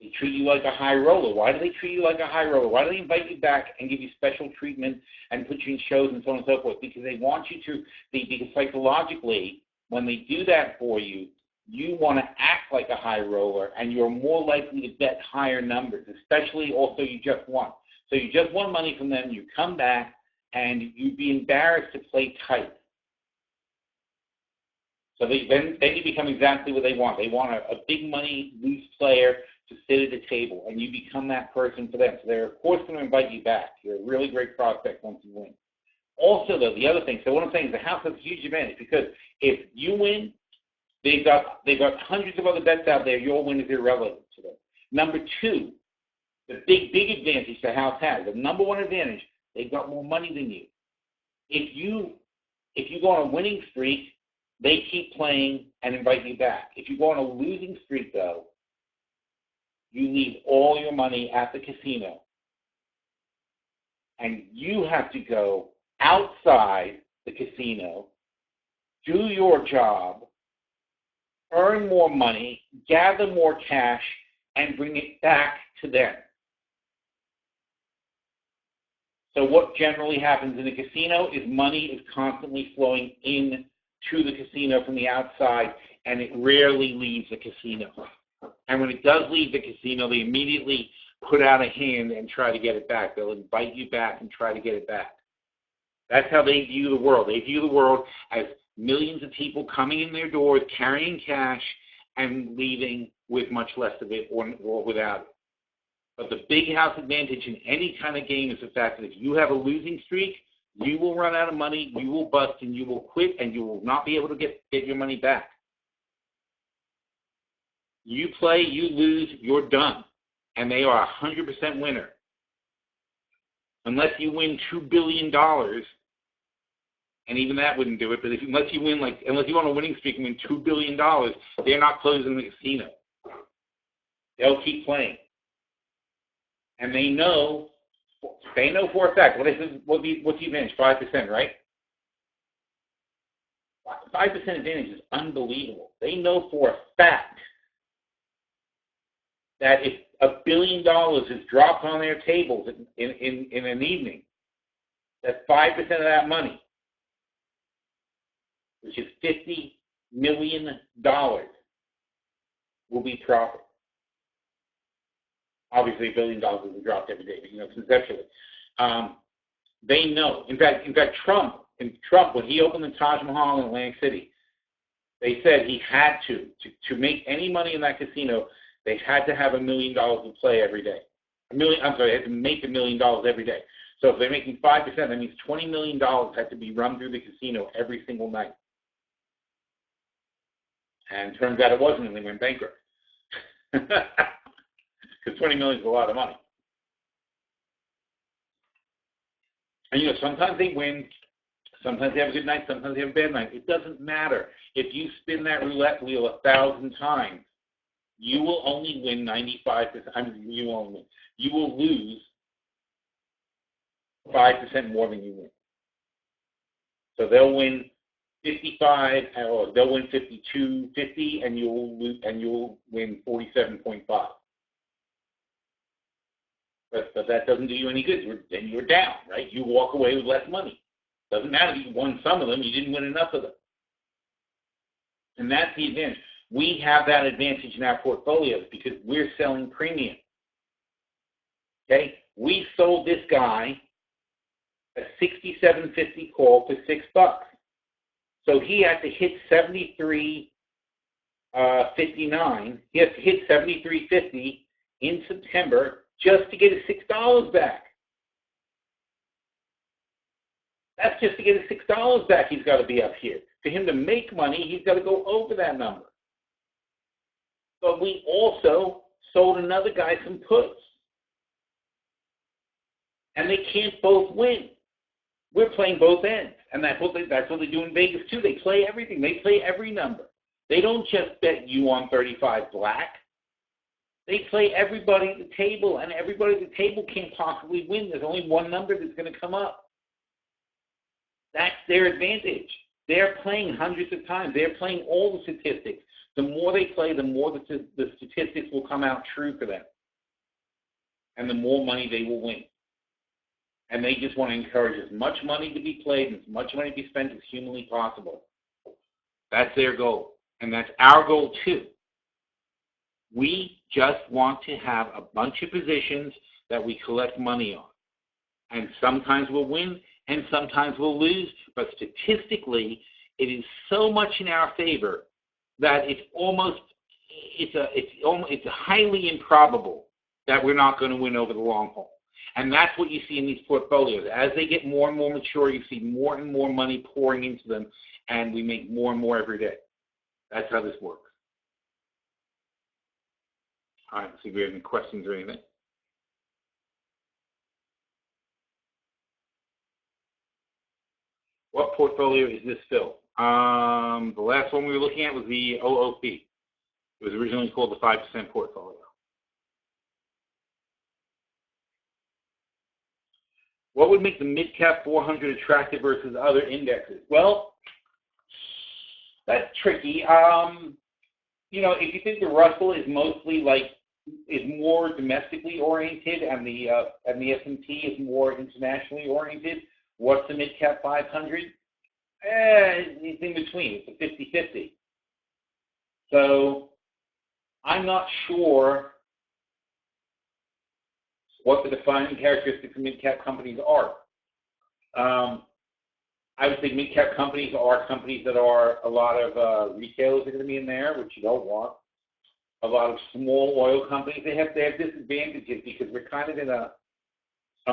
They treat you like a high roller. Why do they treat you like a high roller? Why do they invite you back and give you special treatment and put you in shows and so on and so forth? Because they want you to, because psychologically, when they do that for you, you want to act like a high roller, and you're more likely to bet higher numbers, especially also you just won. So you just won money from them, you come back, and you'd be embarrassed to play tight. So then you become exactly what they want. They want a big money, loose player to sit at the table, and you become that person for them. So they're, of course, going to invite you back. You're a really great prospect once you win. Also, though, the other thing, so what I'm saying is the house has a huge advantage, because if you win, they've got hundreds of other bets out there. Your win is irrelevant to them. Number two, the big advantage the house has, the number one advantage, they've got more money than you. If you go on a winning streak, they keep playing and invite you back. If you go on a losing streak, though, you leave all your money at the casino, and you have to go outside the casino, do your job, earn more money, gather more cash, and bring it back to them. So what generally happens in a casino is money is constantly flowing in to the casino from the outside, and it rarely leaves the casino. And when it does leave the casino, they immediately put out a hand and try to get it back. They'll invite you back and try to get it back. That's how they view the world. They view the world as millions of people coming in their doors, carrying cash, and leaving with much less of it or without it. But the big house advantage in any kind of game is the fact that if you have a losing streak, you will run out of money, you will bust, and you will quit, and you will not be able to get your money back. You play, you lose, you're done. And they are 100% winner. Unless you win $2 billion, and even that wouldn't do it, but unless you want a winning streak and win $2 billion, they're not closing the casino. They'll keep playing. And they know for a fact, what's the advantage? 5%, right? 5% advantage is unbelievable. They know for a fact that if $1 billion is dropped on their tables in an evening, that 5% of that money, which is $50 million, will be profit. Obviously, $1 billion isn't dropped every day, but conceptually. They know. In fact, Trump, when he opened the Taj Mahal in Atlantic City, they said he had to make any money in that casino, they had to have $1 million to play every day. They had to make $1 million every day. So if they're making 5%, that means $20 million had to be run through the casino every single night. And turns out it wasn't, and they went bankrupt. Because $20 million is a lot of money. And sometimes they win, sometimes they have a good night, sometimes they have a bad night. It doesn't matter. If you spin that roulette wheel 1,000 times, you will only win 95%. You will lose 5% more than you win. So they'll win 55, or they'll win 52, 50, and you'll win 47.5. But that doesn't do you any good. Then you're down, right? You walk away with less money. Doesn't matter if you won some of them, you didn't win enough of them. And that's the advantage. We have that advantage in our portfolios because we're selling premium. Okay? We sold this guy a 67.50 call for $6. So he had to hit 73.59. He has to hit 73.50 in September just to get his $6 back. That's just to get his $6 back. He's got to be up here. For him to make money, he's got to go over that number. But we also sold another guy some puts. And they can't both win. We're playing both ends. And that's what they do in Vegas, too. They play everything. They play every number. They don't just bet you on 35 black. They play everybody at the table, and everybody at the table can't possibly win. There's only one number that's going to come up. That's their advantage. They're playing hundreds of times. They're playing all the statistics. The more they play, the more the statistics will come out true for them. and the more money they will win. And they just want to encourage as much money to be played and as much money to be spent as humanly possible. That's their goal. And that's our goal too. We just want to have a bunch of positions that we collect money on. And sometimes we'll win and sometimes we'll lose. But statistically, it is so much in our favor that it's highly improbable that we're not going to win over the long haul. And that's what you see in these portfolios. As they get more and more mature, you see more and more money pouring into them, and we make more and more every day. That's how this works. All right, see if we have any questions or anything. What portfolio is this, Phil? The last one we were looking at was the OOP. It was originally called the 5% portfolio. What would make the mid-cap 400 attractive versus other indexes? Well, that's tricky. If you think the Russell is mostly is more domestically oriented and the S&P is more internationally oriented, what's the mid-cap 500? It's in between. It's a 50-50. So I'm not sure what the defining characteristics of mid-cap companies are. I would say mid-cap companies are companies that are a lot of retailers are going to be in there, which you don't want. A lot of small oil companies, they have disadvantages because we're kind of in a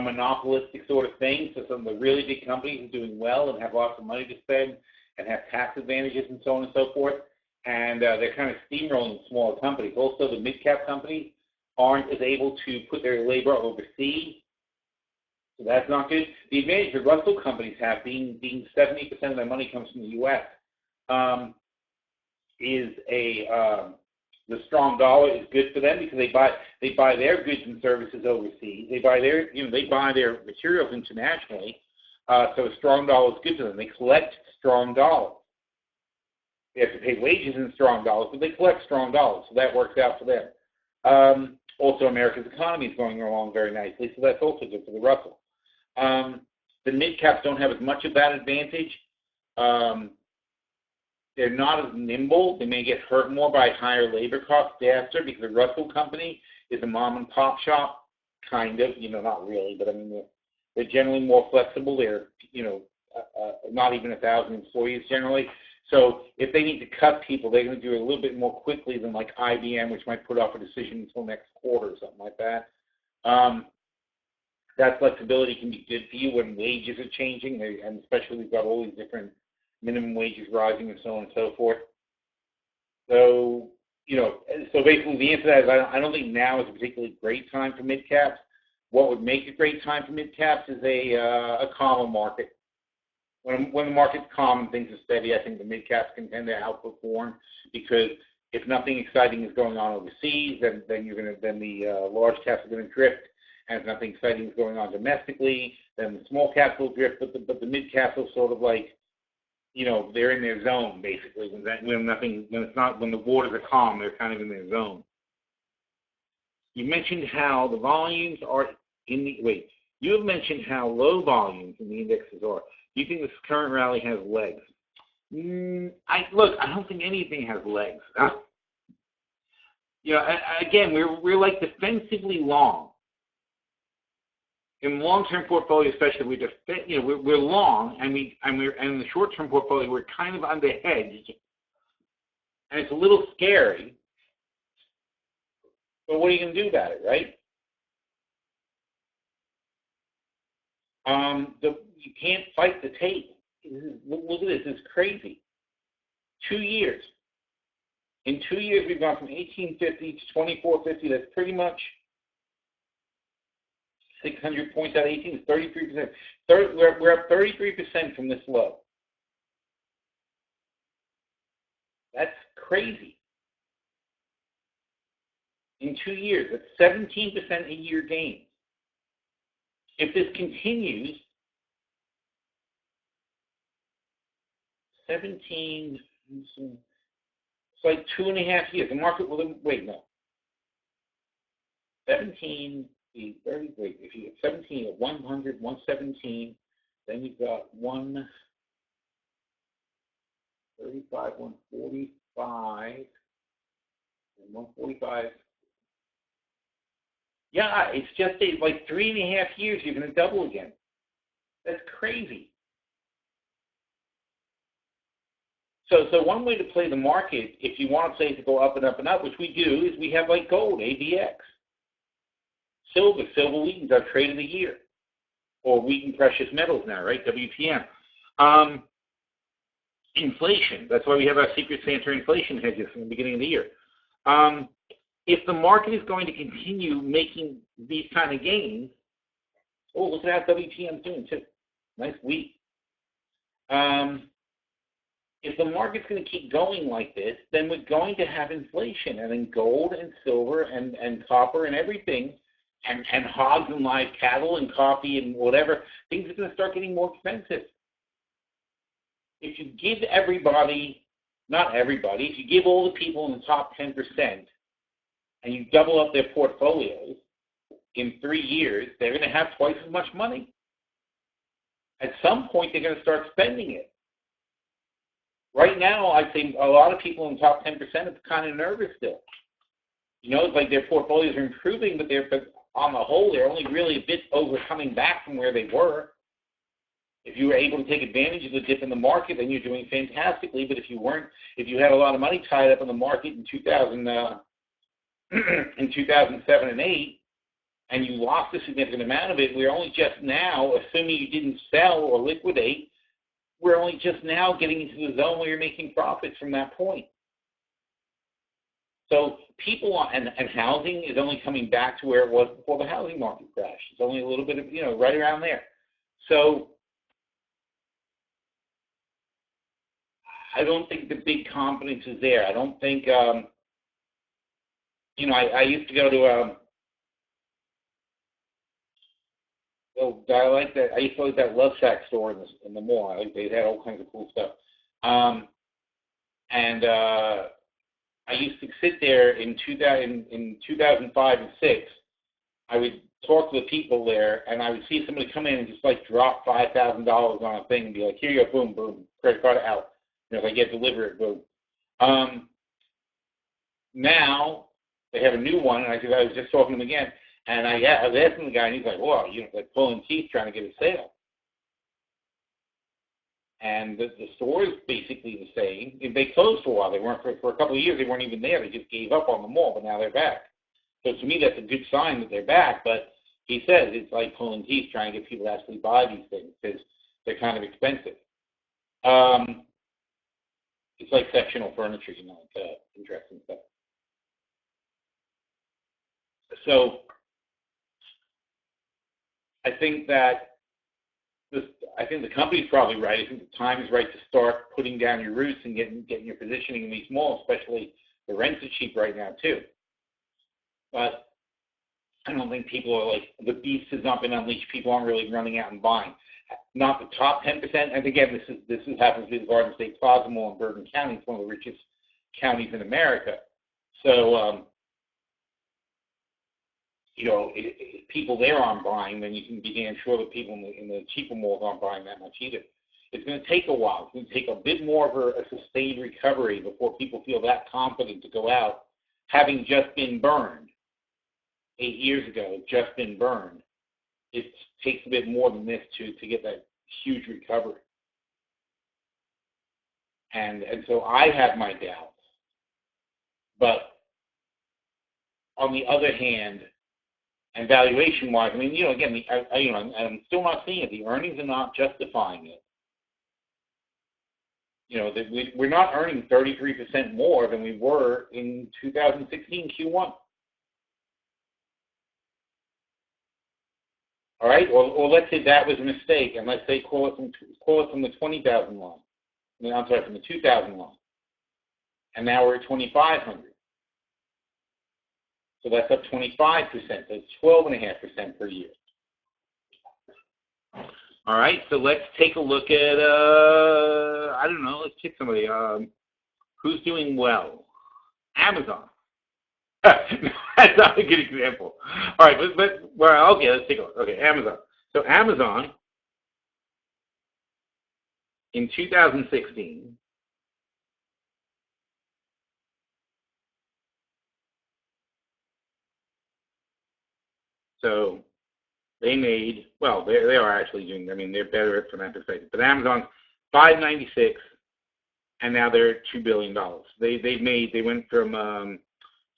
monopolistic sort of thing. So some of the really big companies are doing well and have lots of money to spend and have tax advantages and so on and so forth. And they're kind of steamrolling smaller companies. Also, the mid-cap companies aren't as able to put their labor overseas. So that's not good. The advantage the Russell companies have, being 70% of their money comes from the U.S., is the strong dollar is good for them because they buy their goods and services overseas. They buy their materials internationally. So a strong dollar is good to them. They collect strong dollars. They have to pay wages in strong dollars, but they collect strong dollars, so that works out for them. Also, America's economy is going along very nicely, so that's also good for the Russell. The mid-caps don't have as much of that advantage. They're not as nimble. They may get hurt more by higher labor costs faster because the Russell company is a mom-and-pop shop, kind of, not really, but I mean, they're generally more flexible. They're, not even 1,000 employees generally. So if they need to cut people, they're going to do it a little bit more quickly than like IBM, which might put off a decision until next quarter or something like that. That flexibility can be good for you when wages are changing, and especially we've got all these different minimum wages rising and so on and so forth. So, so basically the answer to that is I don't think now is a particularly great time for mid-caps. What would make a great time for mid-caps is a calmer market. When the market's calm and things are steady, I think the mid-caps can tend to outperform because if nothing exciting is going on overseas, then the large caps are going to drift. And if nothing exciting is going on domestically, then the small caps will drift. But the mid-caps will sort of they're in their zone basically. When the waters are calm, they're kind of in their zone. You mentioned how the volumes are you have mentioned how low volumes in the indexes are. Do you think this current rally has legs? I don't think anything has legs. Again, we're like defensively long. In long-term portfolio, especially, we're long, and in the short-term portfolio, we're kind of underhedged, and it's a little scary. But what are you going to do about it, right? You can't fight the tape. Look at this. This is crazy. 2 years. In 2 years, we've gone from 1850 to 2450. That's pretty much 600 points out of 18 is 33%. We're up 33% from this low. That's crazy. In 2 years, that's 17% a year gain. If this continues, 17, it's like 2.5 years. The market will, 17 the 30, wait, if you get 17 at 100, 117, then you've got 135, 145, and 145. Yeah, it's just like 3.5 years, you're going to double again. That's crazy. So one way to play the market, if you want to say to go up and up and up, which we do, is we have like gold, AVX. Silver Wheaton's our trade of the year. Or Wheaton Precious Metals now, right? WPM. Inflation. That's why we have our Secret Santa inflation hedges from the beginning of the year. If the market is going to continue making these kind of gains, oh, look at how WPM's doing too. Nice wheat. If the market's going to keep going like this, then we're going to have inflation. And then gold and silver and copper and everything, and hogs and live cattle and coffee and whatever, things are going to start getting more expensive. If you give everybody, not everybody, if you give all the people in the top 10% and you double up their portfolios, in 3 years, they're going to have twice as much money. At some point, they're going to start spending it. Right now, I think a lot of people in the top 10% are kind of nervous still. You know, it's like their portfolios are improving, but on the whole, they're only really a bit coming back from where they were. If you were able to take advantage of the dip in the market, then you're doing fantastically. But if you weren't, if you had a lot of money tied up in the market in 2007 and 8, and you lost a significant amount of it, we're only just now, assuming you didn't sell or liquidate, we're only just now getting into the zone where you're making profits from that point. So people and housing is only coming back to where it was before the housing market crashed. It's only a little bit of, right around there. So I don't think the big confidence is there. I don't think, I used to go to, I like that. I used to like that Lovesac store in the mall. They had all kinds of cool stuff. I used to sit there in 2005 and 6. I would talk to the people there, and I would see somebody come in and just like drop $5,000 on a thing and be like, "Here you go, boom, boom, credit card out." If I get delivered, boom. Now they have a new one, and I was just talking to them again, and I was asking the guy, and he's like, "Well, like pulling teeth trying to get a sale." And the store is basically the same. They closed for a while. They weren't for a couple of years. They weren't even there. They just gave up on the mall, but now they're back. So to me, that's a good sign that they're back. But he says it's like pulling teeth trying to get people to actually buy these things because they're kind of expensive. It's like sectional furniture, interesting stuff. So I think the company's probably right. I think the time is right to start putting down your roots and getting your positioning in these malls, especially the rents are cheap right now too. But I don't think people are like, the beast has not been unleashed. People aren't really running out and buying. Not the top 10%. And again, this happens to be the Garden State Plaza Mall in Bergen County. It's one of the richest counties in America. So, if people there aren't buying, then you can be damn sure that people in the cheaper malls aren't buying that much either. It's going to take a while. It's going to take a bit more of a sustained recovery before people feel that confident to go out, having just been burned 8 years ago, just been burned. It takes a bit more than this to get that huge recovery. And so I have my doubts. But on the other hand, and valuation-wise, again, I'm still not seeing it. The earnings are not justifying it. We're not earning 33% more than we were in 2016 Q1. All right, or let's say that was a mistake, and let's say call it from the 20,000 line. I'm sorry, from the 2,000 line, and now we're at 2,500. So that's up 25%. That's 12.5% per year. All right, so let's take a look at, let's pick somebody. Who's doing well? Amazon. That's not a good example. All right, but well, okay, let's take a look. Okay, Amazon. So Amazon in 2016, so they made, well, they are actually doing, I mean, they're better from that perspective. But Amazon's 596, and now they're $2 billion. They went from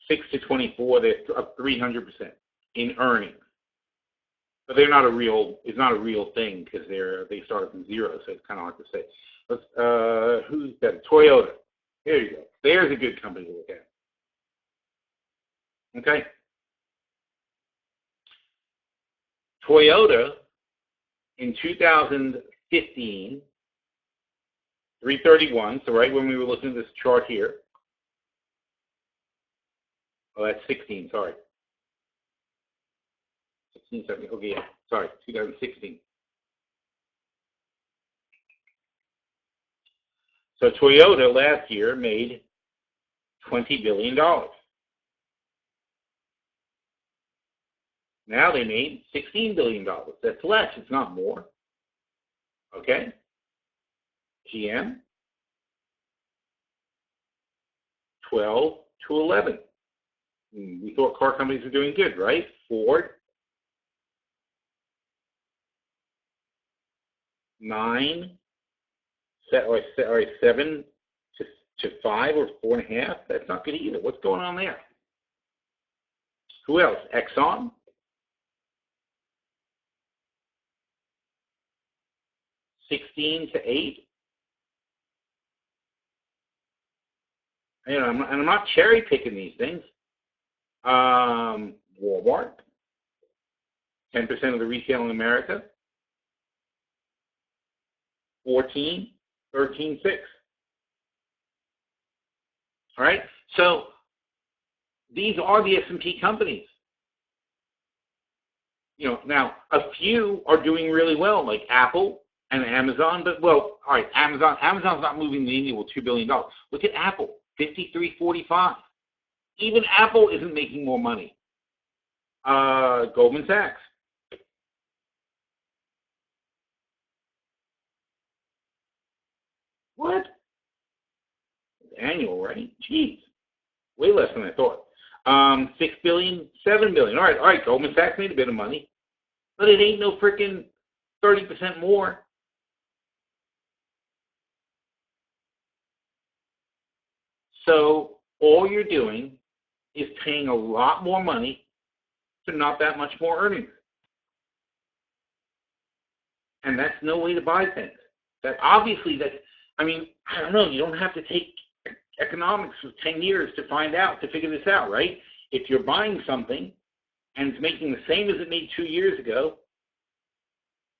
6 to 24, they're up 300% in earnings. But they're not a real, it's not a real thing because they started from zero, so it's kind of hard to say. Let's, who's that? Toyota. There you go. There's a good company to look at. Okay? Toyota in 2015, 331, so right when we were looking at this chart here. Oh, that's 16, sorry. 16, 17, okay, yeah, sorry, 2016. So Toyota last year made $20 billion. Now they made $16 billion. That's less, it's not more. Okay? GM, 12 to 11. We thought car companies were doing good, right? Ford, 9, or 7 to 5 or 4.5. That's not good either. What's going on there? Who else? Exxon, 16 to 8. You know, I'm not cherry picking these things. Walmart, 10% of the retail in America, 14, 13, 6. All right. So these are the S&P companies. You know, now a few are doing really well, like Apple and Amazon. But well, all right, Amazon's not moving the needle with $2 billion. Look at Apple, 53.45. Even Apple isn't making more money. Goldman Sachs. What? Annual, right? Jeez. Way less than I thought. 6 billion, 7 billion. All right, Goldman Sachs made a bit of money. But it ain't no freaking 30% more. So all you're doing is paying a lot more money for not that much more earnings. And that's no way to buy things. That obviously I mean, I don't know, you don't have to take economics for 10 years to figure this out, right? If you're buying something and it's making the same as it made 2 years ago,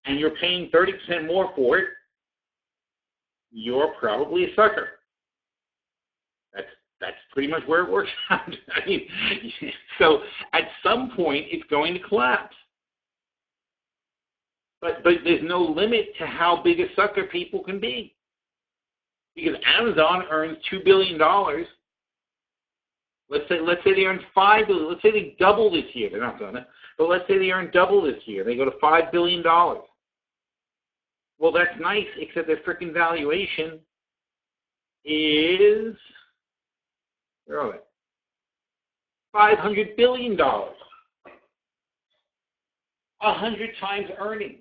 and you're paying 30% more for it, you're probably a sucker. That's pretty much where it works out. I mean, so at some point it's going to collapse. But there's no limit to how big a sucker people can be. Because Amazon earns $2 billion. Let's say they earn $5 billion. Let's say they double this year. They're not gonna. But let's say they earn double this year. They go to $5 billion. Well, that's nice, except their freaking valuation is, where are they? $500 billion. 100 times earnings.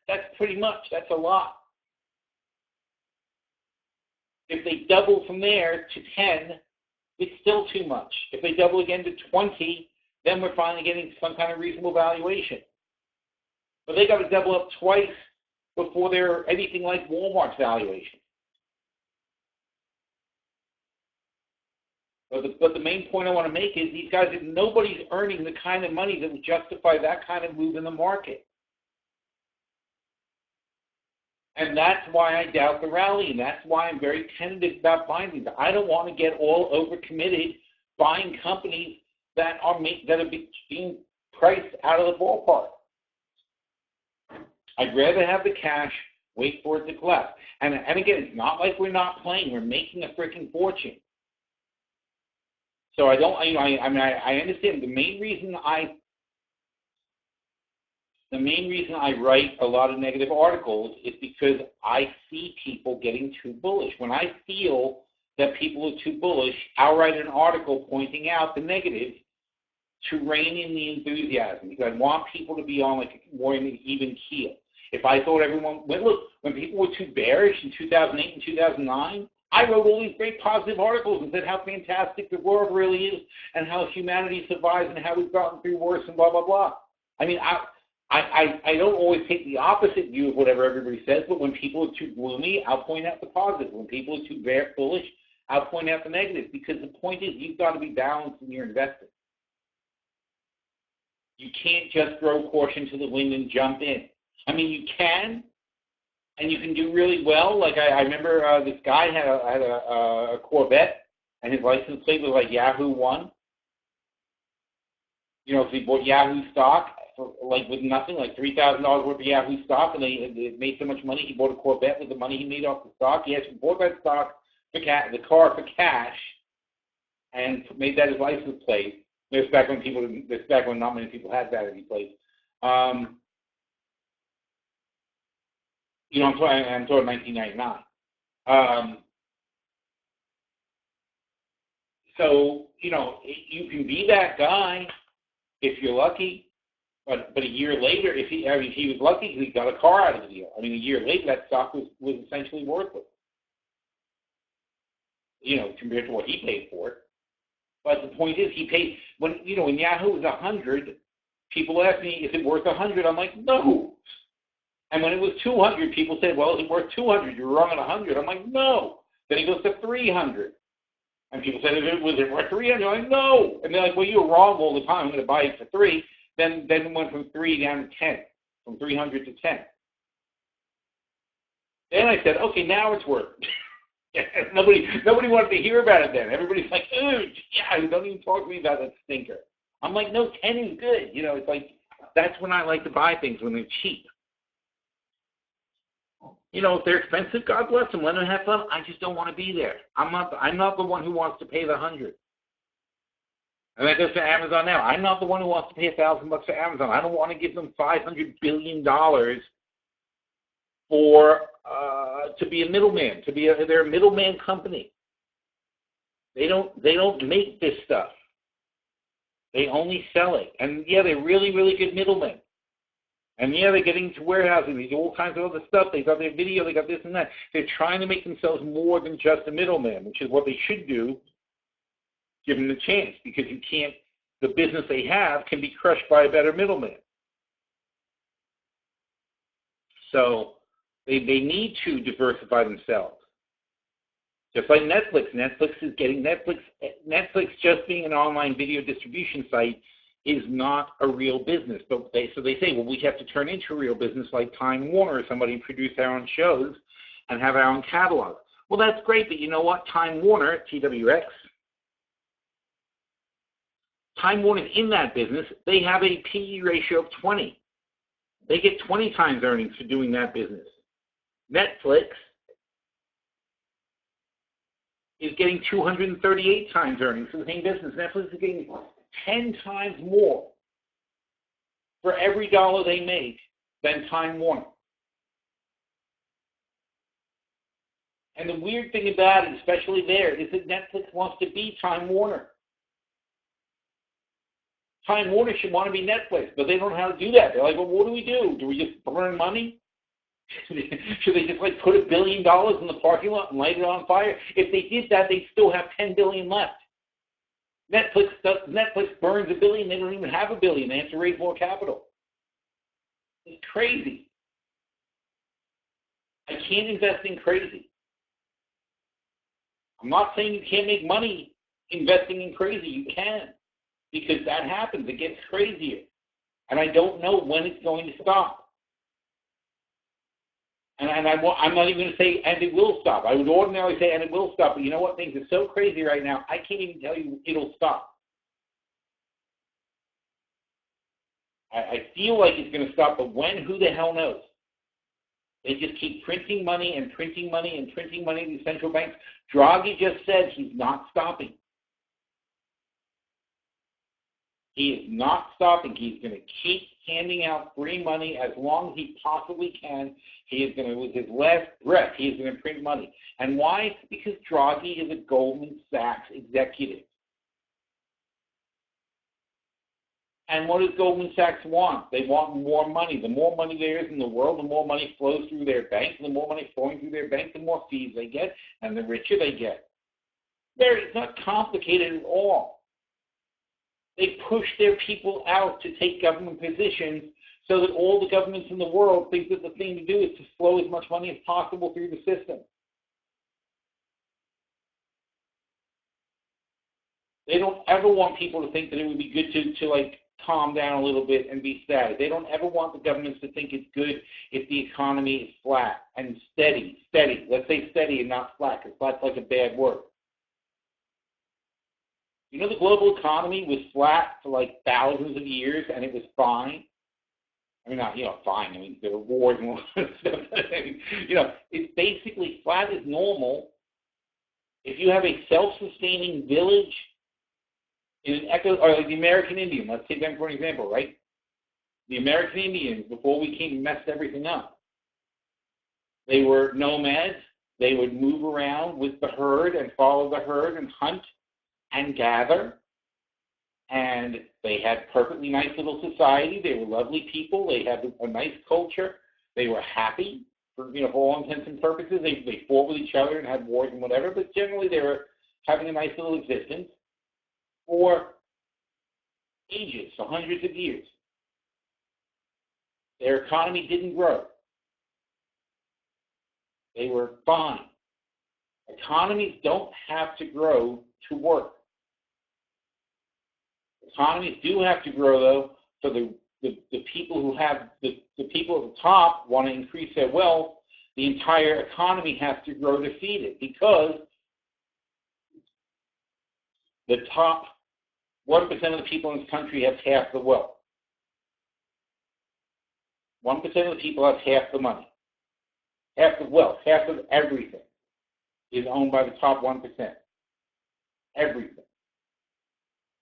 That's pretty much. That's a lot. If they double from there to 10, it's still too much. If they double again to 20, then we're finally getting some kind of reasonable valuation. But they got to double up twice before they're anything like Walmart's valuation. But the main point I want to make is these guys, nobody's earning the kind of money that would justify that kind of move in the market. And that's why I doubt the rally, and that's why I'm very tentative about buying these. I don't want to get all overcommitted buying companies that are being priced out of the ballpark. I'd rather have the cash Wait for it to collapse. And again, it's not like we're not playing. We're making a freaking fortune. So I don't, you know, I understand the main reason I write a lot of negative articles is because I see people getting too bullish. When I feel that people are too bullish, I'll write an article pointing out the negatives to rein in the enthusiasm, because I want people to be on like more in an even keel. If I thought when people were too bearish in 2008 and 2009, I wrote all these great positive articles and said how fantastic the world really is and how humanity survives and how we've gotten through worse and blah, blah, blah. I mean, I don't always take the opposite view of whatever everybody says, but when people are too gloomy, I'll point out the positive. When people are too bullish, I'll point out the negative, because the point is you've got to be balanced in your investing. You can't just throw caution to the wind and jump in. I mean, you can, and you can do really well. Like I remember this guy had a Corvette, and his license plate was like Yahoo 1. You know, so he bought Yahoo stock for, like, with nothing, like $3,000 worth of Yahoo stock, and it made so much money, he bought a Corvette with the money he made off the stock. He actually bought that stock, the car for cash, and made that his license plate. This is back when not many people had vanity plates. You know, I'm talking 1999. So, you know, you can be that guy if you're lucky, but a year later, if he was lucky, he got a car out of the deal. I mean, a year later, that stock was essentially worthless, you know, compared to what he paid for it. But the point is, he paid, when Yahoo was 100, people asked me, is it worth 100? I'm like, no. And when it was 200, people said, well, is it worth 200? You're wrong at 100. I'm like, no. Then it goes to 300. And people said, was it worth 300? I'm like, no. And they're like, well, you were wrong all the time. I'm going to buy it for 3. Then it went from 3 down to 10, from 300 to 10. Then I said, okay, now it's worth it. Nobody wanted to hear about it then. Everybody's like, ooh, yeah, don't even talk to me about that stinker. I'm like, no, 10 is good. You know, it's like, that's when I like to buy things, when they're cheap. You know, if they're expensive, God bless them. Let them have fun. I just don't want to be there. I'm not the one who wants to pay the 100. And that goes to Amazon now. I'm not the one who wants to pay $1,000 for Amazon. I don't want to give them $500 billion for to be a middleman. They're a middleman company. They don't make this stuff. They only sell it. And yeah, they're really, really good middlemen. And yeah, they're getting into warehousing. They do all kinds of other stuff. They got their video. They got this and that. They're trying to make themselves more than just a middleman, which is what they should do, give them the chance. Because the business they have can be crushed by a better middleman. So they need to diversify themselves. Just like Netflix. Netflix just being an online video distribution site is not a real business. But they say, well, we have to turn into a real business like Time Warner or somebody and produce our own shows and have our own catalog. Well, that's great, but you know what? Time Warner, TWX, Time Warner's in that business. They have a PE ratio of 20. They get 20 times earnings for doing that business. Netflix is getting 238 times earnings for the same business. Netflix is getting 10 times more for every dollar they make than Time Warner. And the weird thing about it, especially there, is that Netflix wants to be Time Warner. Time Warner should want to be Netflix, but they don't know how to do that. They're like, well, what do we do? Do we just burn money? Should they just put $1 billion in the parking lot and light it on fire? If they did that, they'd still have $10 billion left. Netflix burns $1 billion. They don't even have $1 billion. They have to raise more capital. It's crazy. I can't invest in crazy. I'm not saying you can't make money investing in crazy. You can, because that happens. It gets crazier. And I don't know when it's going to stop. And I'm not even going to say, and it will stop. I would ordinarily say, and it will stop. But you know what? Things are so crazy right now, I can't even tell you it'll stop. I feel like it's going to stop, but when, who the hell knows? They just keep printing money and printing money and printing money in the central banks. Draghi just said he's not stopping. He is not stopping. He's going to keep handing out free money as long as he possibly can. He is going to, with his last breath, he is going to print money. And why? Because Draghi is a Goldman Sachs executive. And what does Goldman Sachs want? They want more money. The more money there is in the world, the more money flows through their bank. The more money flowing through their bank, the more fees they get, and the richer they get. It's not complicated at all. They push their people out to take government positions so that all the governments in the world think that the thing to do is to flow as much money as possible through the system. They don't ever want people to think that it would be good to calm down a little bit and be static. They don't ever want the governments to think it's good if the economy is flat and steady. Let's say steady and not flat, because flat's like a bad word. You know, the global economy was flat for thousands of years, and it was fine. I mean, not, fine. I mean, there were wars and all that stuff. It's basically flat is normal. If you have a self-sustaining village in an or like the American Indian, let's take them for an example, right? The American Indians, before we came and messed everything up, they were nomads. They would move around with the herd and follow the herd and hunt and gather, and they had perfectly nice little society. They were lovely people. They had a nice culture. They were happy for all intents and purposes. They fought with each other and had wars and whatever, but generally they were having a nice little existence for ages, for hundreds of years. Their economy didn't grow. They were fine. Economies don't have to grow to work. Economies do have to grow, though, for the people who have, the people at the top want to increase their wealth. The entire economy has to grow to feed it, because the top 1% of the people in this country have half the wealth. 1% of the people have half the money. Half the wealth, half of everything is owned by the top 1%. Everything.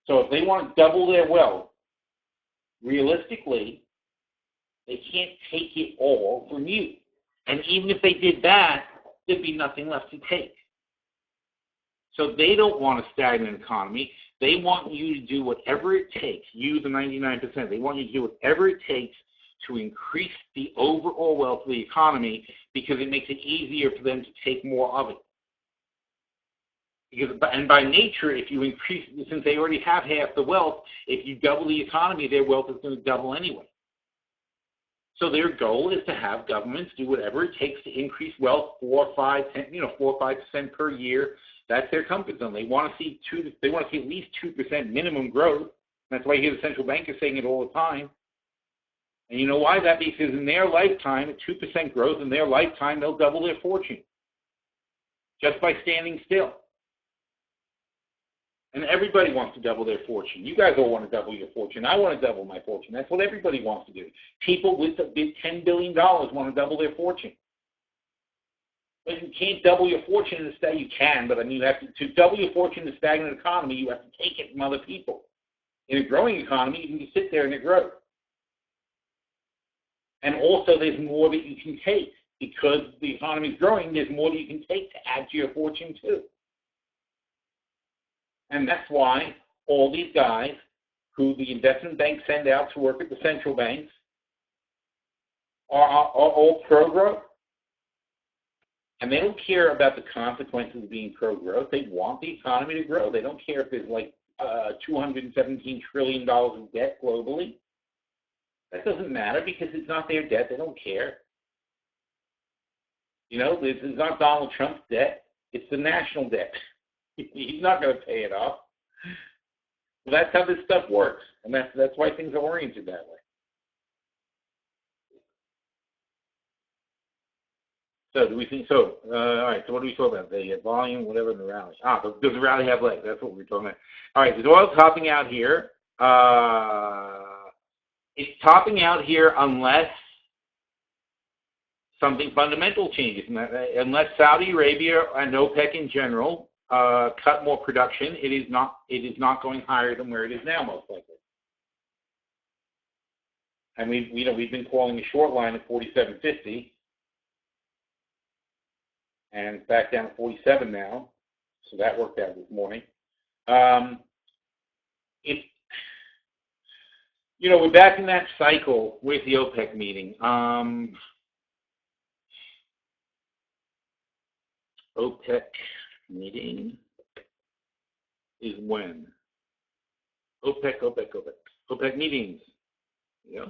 So if they want to double their wealth, realistically, they can't take it all from you. And even if they did that, there'd be nothing left to take. So they don't want a stagnant economy. They want you to do whatever it takes, you the 99%, they want you to do whatever it takes to increase the overall wealth of the economy, because it makes it easier for them to take more of it. And by nature, if you increase, since they already have half the wealth, if you double the economy, their wealth is going to double anyway. So their goal is to have governments do whatever it takes to increase wealth 4, 5, 10, 4 or 5% per year. That's their comfort zone. They want to see at least 2% minimum growth. That's why you hear the central bankers saying it all the time. And you know why? That because in their lifetime, at 2% growth in their lifetime, they'll double their fortune just by standing still. And everybody wants to double their fortune. You guys all want to double your fortune. I want to double my fortune. That's what everybody wants to do. People with $10 billion want to double their fortune. But you can't double your fortune in a stagnant. You can, but I mean, you have to double your fortune in a stagnant economy, you have to take it from other people. In a growing economy, you can just sit there and it grows. And also, there's more that you can take. Because the economy is growing, there's more that you can take to add to your fortune, too. And that's why all these guys who the investment banks send out to work at the central banks are all pro-growth. And they don't care about the consequences of being pro-growth. They want the economy to grow. They don't care if there's $217 trillion of debt globally. That doesn't matter because it's not their debt. They don't care. This is not Donald Trump's debt. It's the national debt. He's not going to pay it off. So that's how this stuff works, and that's why things are oriented that way. So do we think so? All right. So what do we talk about? The volume, whatever, the rally. Does the rally have legs? That's what we're talking about. All right. The oil's topping out here. It's topping out here unless something fundamental changes. Unless Saudi Arabia and OPEC in general cut more production, it is not going higher than where it is now, most likely. And we've been calling a short line at 47.50, and it's back down to 47 now. So that worked out this morning. We're back in that cycle with the OPEC meeting. OPEC meeting is when? OPEC meetings. Yeah.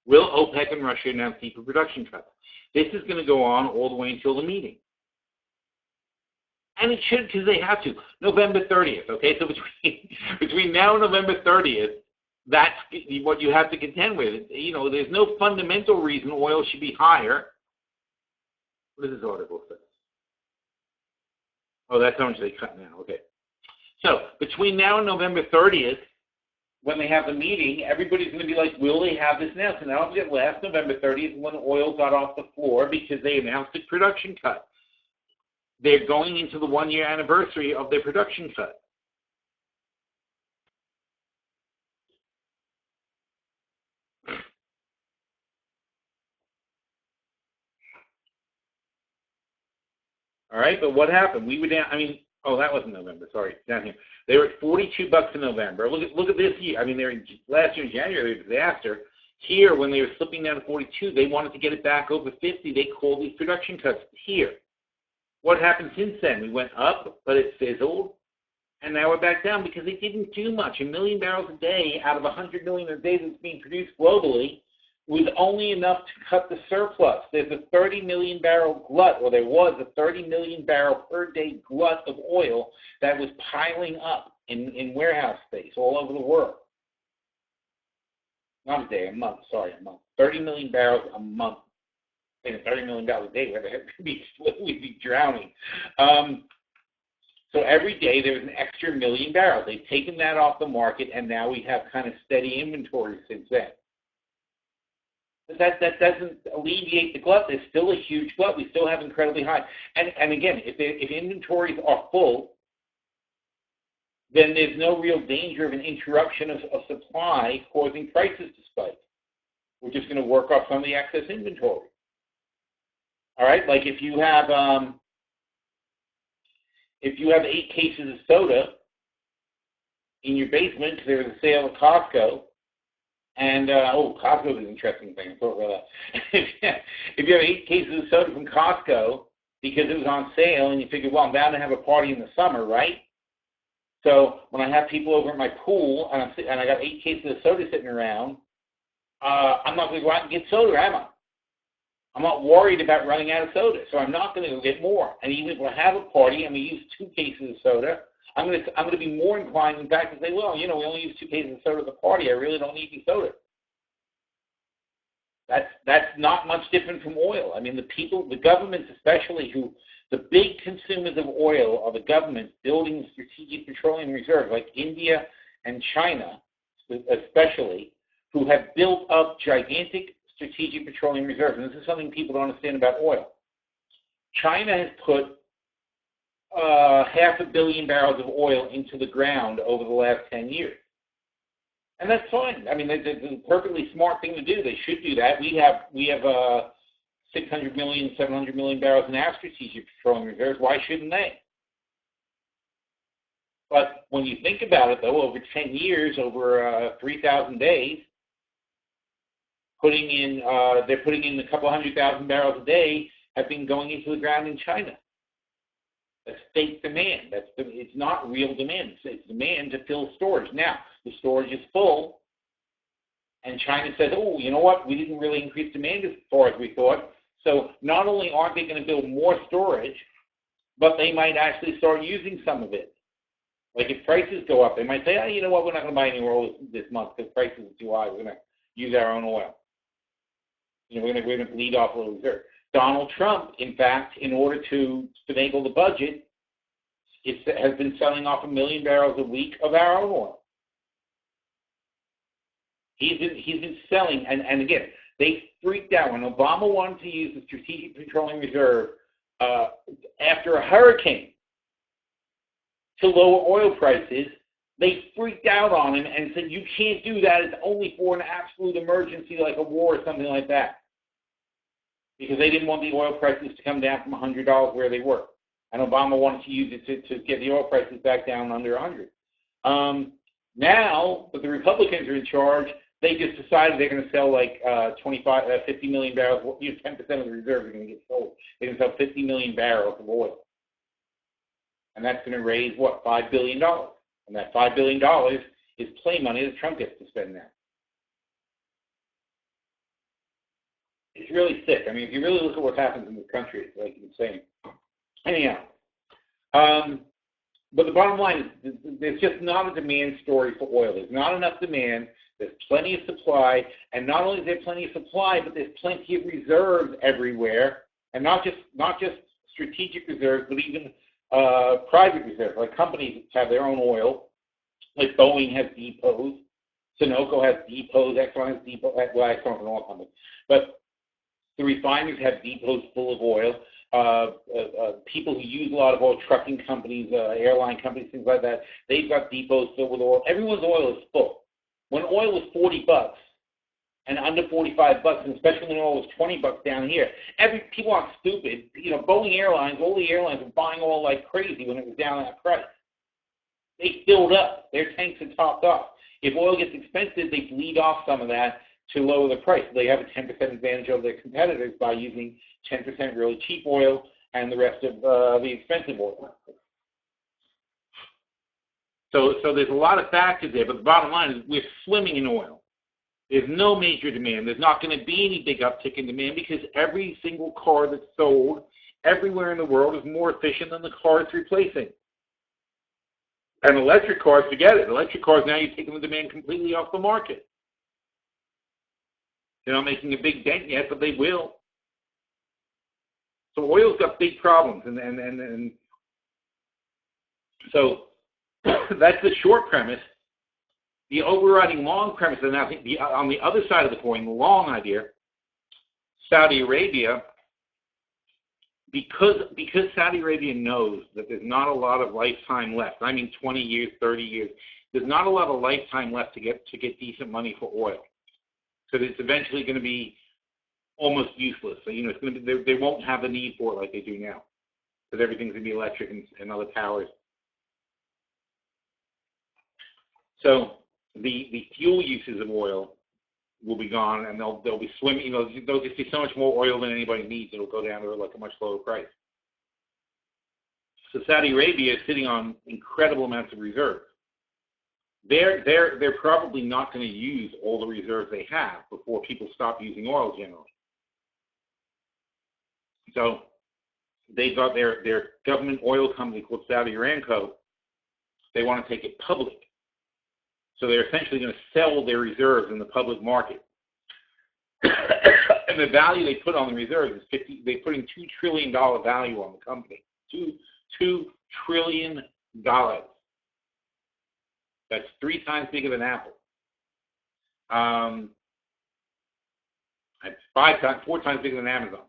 Will OPEC and Russia announce deeper production cuts? This is going to go on all the way until the meeting. And it should, because they have to. November 30th, okay? So between now and November 30th, that's what you have to contend with. There's no fundamental reason oil should be higher. What does this article say? Oh, that's how much they cut now. Okay. So between now and November 30th, when they have the meeting, everybody's going to be like, will they have this now? So now it's last November 30th when oil got off the floor because they announced a production cut. They're going into the 1-year anniversary of their production cut. All right, but what happened? We were down. That wasn't November. Sorry, down here. They were at $42 in November. Look at this year. Last year in January, they were a disaster. Here, when they were slipping down to 42, they wanted to get it back over 50. They called these production cuts here. What happened since then? We went up, but it fizzled, and now we're back down because they didn't do much. 1 million barrels a day out of 100 million a day that's being produced globally was only enough to cut the surplus. There's a 30 million barrel glut, or there was a 30 million barrel per day glut of oil that was piling up in warehouse space all over the world. Not a day, a month. 30 million barrels a month. 30 million barrels a day, we'd be drowning. So every day there was an extra 1 million barrels. They've taken that off the market, and now we have kind of steady inventory since then. But that doesn't alleviate the glut. There's still a huge glut. We still have incredibly high. And again, if inventories are full, then there's no real danger of an interruption of supply causing prices to spike. We're just going to work off some of the excess inventory. All right, like if you have 8 cases of soda in your basement because there was a sale at Costco, and Costco is an interesting thing. I thought about that. If you have 8 cases of soda from Costco because it was on sale, and you figure, well, I'm bound to have a party in the summer, right? So when I have people over at my pool and I got 8 cases of soda sitting around, I'm not going to go out and get soda, am I? I'm not worried about running out of soda, so I'm not going to go get more. And even if I have a party and we use 2 cases of soda, I'm going to be more inclined, in fact, to say, well, we only use 2 cases of soda at the party. I really don't need any soda. That's not much different from oil. The governments especially, the big consumers of oil are the governments building strategic petroleum reserves, like India and China especially, who have built up gigantic strategic petroleum reserves. And this is something people don't understand about oil. China has put 500 million barrels of oil into the ground over the last 10 years. And that's fine. It's a perfectly smart thing to do. They should do that. We have 600 million, 700 million barrels in our strategic petroleum reserves. Why shouldn't they? But when you think about it, though, over 10 years, over 3,000 days, they're putting in a couple 100,000 barrels a day have been going into the ground in China. That's fake demand. It's not real demand. It's demand to fill storage. Now, the storage is full, and China says, oh, you know what? We didn't really increase demand as far as we thought. So not only aren't they going to build more storage, but they might actually start using some of it. Like if prices go up, they might say, you know what? We're not going to buy any more oil this month because prices are too high. We're going to use our own oil. We're going to bleed off a little reserve. Donald Trump, in fact, in order to finagle the budget, has been selling off 1 million barrels a week of our own oil. He's been selling, and again, They freaked out when Obama wanted to use the Strategic Petroleum Reserve after a hurricane to lower oil prices. They freaked out on him and said, you can't do that. It's only for an absolute emergency like a war or something like that. Because they didn't want the oil prices to come down from $100 where they were. And Obama wanted to use it to get the oil prices back down under 100. Now that the Republicans are in charge, they just decided they're going to sell like 50 million barrels. 10% of the reserves are going to get sold. They're going to sell 50 million barrels of oil. And that's going to raise, what, $5 billion. And that $5 billion is play money that Trump gets to spend now. It's really sick. I mean, if you really look at what happens in this country, it's like insane. Anyhow, but the bottom line is there's just not a demand story for oil. There's not enough demand. There's plenty of supply. And not only is there plenty of supply, but there's plenty of reserves everywhere. And not just strategic reserves, but even private reserves. Like companies have their own oil. Like Boeing has depots. Sunoco has depots. Exxon has depots. Well, Exxon's an oil company. But the refineries have depots full of oil. People who use a lot of oil, trucking companies, airline companies, things like that, they've got depots filled with oil. Everyone's oil is full. When oil was $40 and under $45, and especially when oil was $20 down here, people aren't stupid. Boeing Airlines, all the airlines were buying oil like crazy when it was down at that price. They filled up. Their tanks are topped off. If oil gets expensive, they bleed off some of that to lower the price. They have a 10% advantage over their competitors by using 10% really cheap oil and the rest of the expensive oil. So there's a lot of factors there, but the bottom line is we're swimming in oil. There's no major demand. There's not going to be any big uptick in demand because every single car that's sold everywhere in the world is more efficient than the car it's replacing. And electric cars, forget it. Electric cars, now you're taking the demand completely off the market. They're not making a big dent yet, but they will. So oil's got big problems, and so that's the short premise. The overriding long premise, and I think on the other side of the coin, the long idea, Saudi Arabia, because Saudi Arabia knows that there's not a lot of lifetime left. I mean, 20 years, 30 years. There's not a lot of lifetime left to get decent money for oil. So it's eventually going to be almost useless. So, it's going to be, they won't have the need for it like they do now, because everything's going to be electric and other powers. So the fuel uses of oil will be gone, and they'll be swimming. They'll just be so much more oil than anybody needs. It'll go down to like a much lower price. So Saudi Arabia is sitting on incredible amounts of reserves. They're probably not going to use all the reserves they have before people stop using oil generally. So they've got their government oil company called Saudi Aramco. They want to take it public. So they're essentially going to sell their reserves in the public market. And the value they put on the reserves is they're putting $2 trillion value on the company. $2 trillion. That's 3 times bigger than Apple. That's 4 times bigger than Amazon.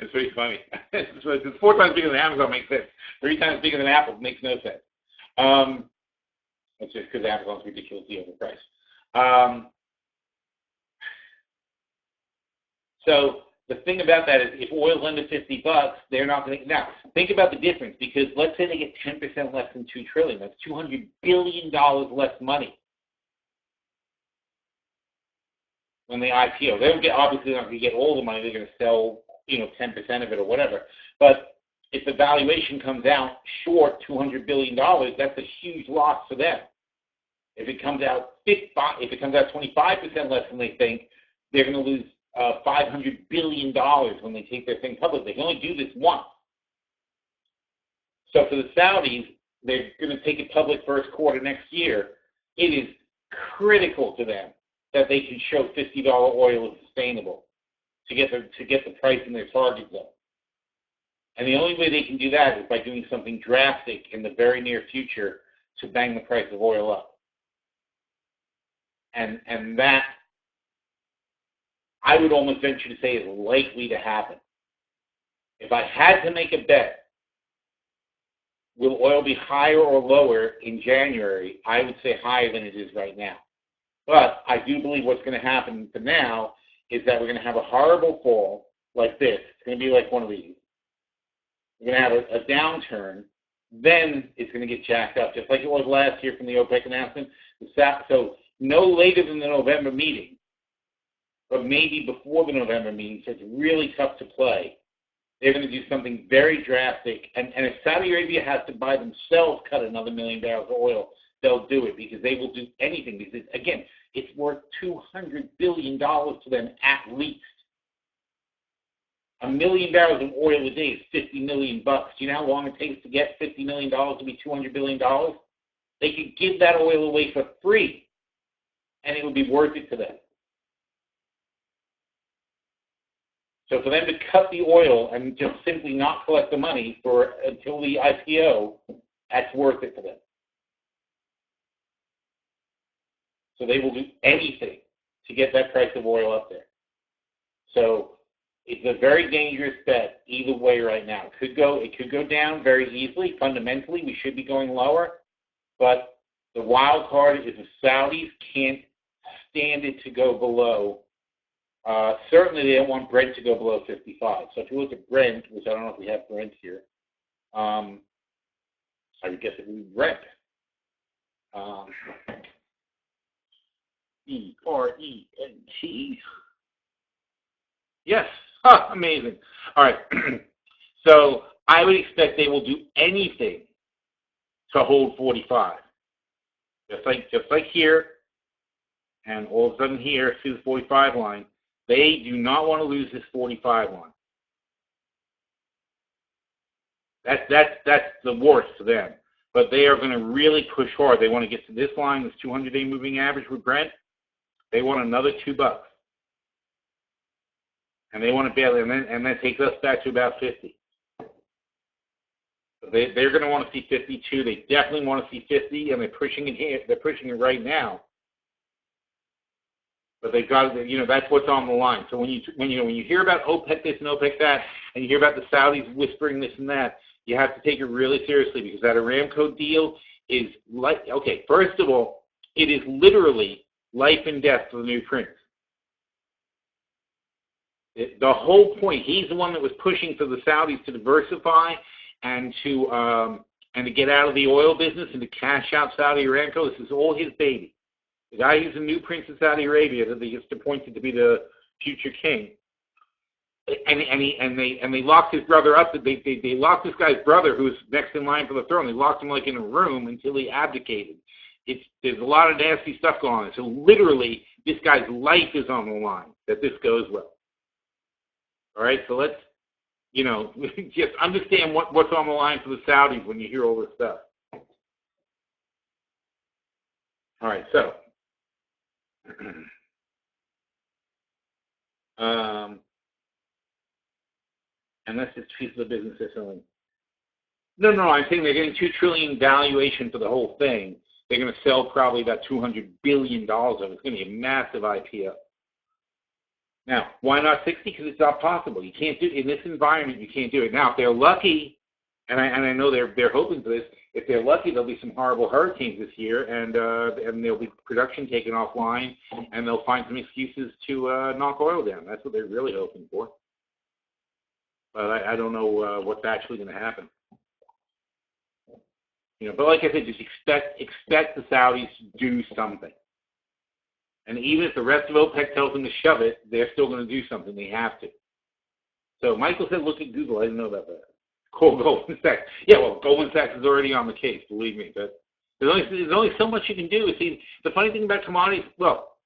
It's pretty funny. So it's 4 times bigger than Amazon makes sense. 3 times bigger than Apple makes no sense. It's just because Amazon's ridiculously overpriced. So the thing about that is if oil's under $50, they're not going to. Now, think about the difference, because let's say they get 10% less than $2 trillion. That's $200 billion less money when they IPO. Obviously they're not going to get all the money. They're going to sell 10% of it or whatever. But if the valuation comes out short $200 billion, that's a huge loss for them. If it comes out 25% less than they think, they're going to lose $500 billion when they take their thing public. They can only do this once. So for the Saudis, they're going to take it public first quarter next year. It is critical to them that they can show $50 oil is sustainable to get the price in their target zone. And the only way they can do that is by doing something drastic in the very near future to bang the price of oil up. and that I would almost venture to say is likely to happen. If I had to make a bet, will oil be higher or lower in January? I would say higher than it is right now. But I do believe what's going to happen for now is that we're going to have a horrible fall like this. It's going to be like one of these. We're going to have a downturn. Then it's going to get jacked up, just like it was last year from the OPEC announcement. So no later than the November meeting, but maybe before the November meeting, so it's really tough to play. They're going to do something very drastic. And if Saudi Arabia has to by themselves cut another 1 million barrels of oil, they'll do it because they will do anything. Because, again, it's worth $200 billion to them at least. 1 million barrels of oil a day is $50 million. Do you know how long it takes to get $50 million to be $200 billion? They could give that oil away for free, and it would be worth it to them. So for them to cut the oil and just simply not collect the money until the IPO, that's worth it for them. So they will do anything to get that price of oil up there. So it's a very dangerous bet either way right now. It could go down very easily. Fundamentally, we should be going lower. But the wild card is the Saudis can't stand it to go below. Certainly, they don't want Brent to go below 55. So if you look at Brent, which I don't know if we have Brent here, I would guess it would be Brent. E-R-E-N-T. Yes. Amazing. All right. So I would expect they will do anything to hold 45. Just like here, and all of a sudden here, see the 45 line. They do not want to lose this 45 line. That's the worst for them. But they are going to really push hard. They want to get to this line, this 200-day moving average with Brent. They want another $2. And they want to bail, and that takes us back to about 50. So they're going to want to see 52. They definitely want to see 50, and they're pushing it here. They're pushing it right now. But they've got, that's what's on the line. So when you hear about OPEC this and OPEC that, and you hear about the Saudis whispering this and that, you have to take it really seriously because that Aramco deal is first of all, it is literally life and death for the new prince. The whole point, he's the one that was pushing for the Saudis to diversify and to get out of the oil business and to cash out Saudi Aramco. This is all his baby. The guy who's the new prince of Saudi Arabia that they just appointed to be the future king, and they locked his brother up. They locked this guy's brother, who's next in line for the throne. They locked him like in a room until he abdicated. There's a lot of nasty stuff going on. So literally, this guy's life is on the line that this goes well. All right, so let's just understand what's on the line for the Saudis when you hear all this stuff. All right, so. And that's just a piece of the business they're selling. No, I'm saying they're getting $2 trillion valuation for the whole thing. They're going to sell probably about $200 billion of it. It's going to be a massive IPO. Now, why not 60? Because it's not possible. You can't do it in this environment. You can't do it. Now, if they're lucky, and I know they're hoping for this. If they're lucky, there'll be some horrible hurricanes this year, and there'll be production taken offline, and they'll find some excuses to knock oil down. That's what they're really hoping for. But I don't know what's actually going to happen. But like I said, just expect the Saudis to do something. And even if the rest of OPEC tells them to shove it, they're still going to do something. They have to. So Michael said, look at Google. I didn't know about that. Call Goldman Sachs. Yeah, well, Goldman Sachs is already on the case, believe me. But there's only so much you can do. See, the funny thing about commodities, well,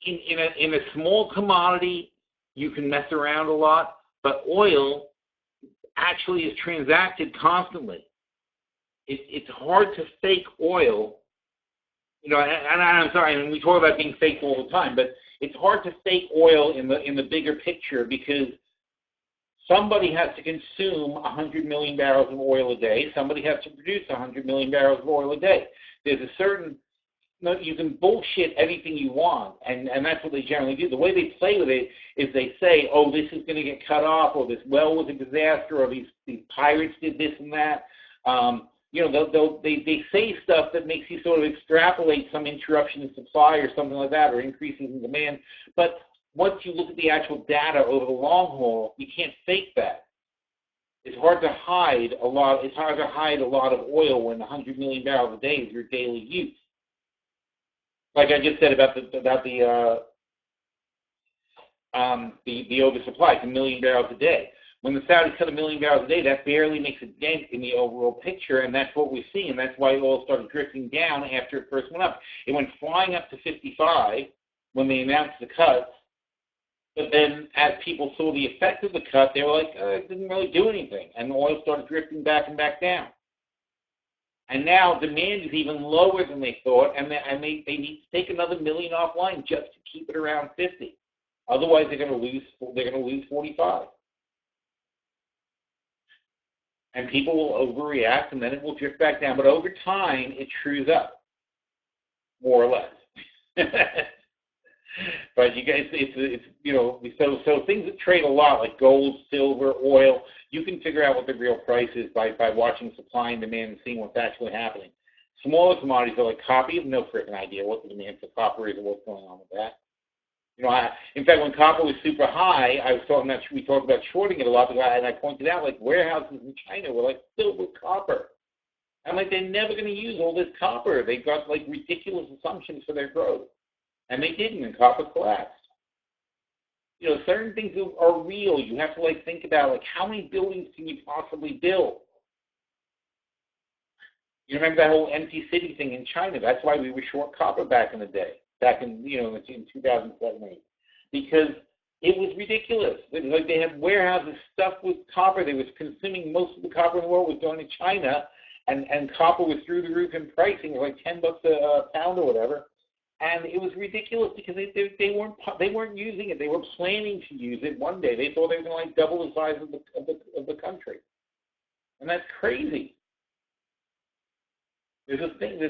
in a small commodity, you can mess around a lot, but oil actually is transacted constantly. It's hard to fake oil. And I'm sorry, and we talk about being fake all the time, but it's hard to fake oil in the bigger picture because somebody has to consume 100 million barrels of oil a day. Somebody has to produce 100 million barrels of oil a day. There's a certain, no, you can bullshit everything you want, and that's what they generally do. The way they play with it is they say, oh, this is going to get cut off, or this well was a disaster, or these pirates did this and that. They say stuff that makes you sort of extrapolate some interruption in supply or something like that, or increases in demand. But once you look at the actual data over the long haul, you can't fake that. It's hard to hide a lot. It's hard to hide a lot of oil when 100 million barrels a day is your daily use. Like I just said about the oversupply, it's 1 million barrels a day. When the Saudis cut 1 million barrels a day, that barely makes a dent in the overall picture, and that's what we're seeing. That's why oil started drifting down after it first went up. It went flying up to 55 when they announced the cuts, but then as people saw the effect of the cut, they were like, it didn't really do anything, and the oil started drifting back and back down. And now demand is even lower than they thought, and they need to take another million offline just to keep it around 50. Otherwise, they're going to lose 45. And people will overreact, and then it will drift back down. But over time, it trues up, more or less. But you guys, so things that trade a lot, like gold, silver, oil, you can figure out what the real price is by watching supply and demand and seeing what's actually happening. Smaller commodities are like copper. You have no freaking idea what the demand for copper is or what's going on with that. In fact, when copper was super high, we talked about shorting it a lot, and I pointed out, like, warehouses in China were, like, filled with copper. I'm like, they're never going to use all this copper. They've got, like, ridiculous assumptions for their growth. And they didn't, and copper collapsed. Certain things are real. You have to, like, think about, like, how many buildings can you possibly build? You remember that whole empty city thing in China? That's why we were short copper back in the day. Back in 2007, because it was ridiculous. It was like they had warehouses stuffed with copper. They was consuming most of the copper in the world was going to China, and copper was through the roof in pricing. It was like $10 a pound or whatever, and it was ridiculous because they weren't using it. They were planning to use it one day. They thought they were going to like double the size of the country, and that's crazy. There's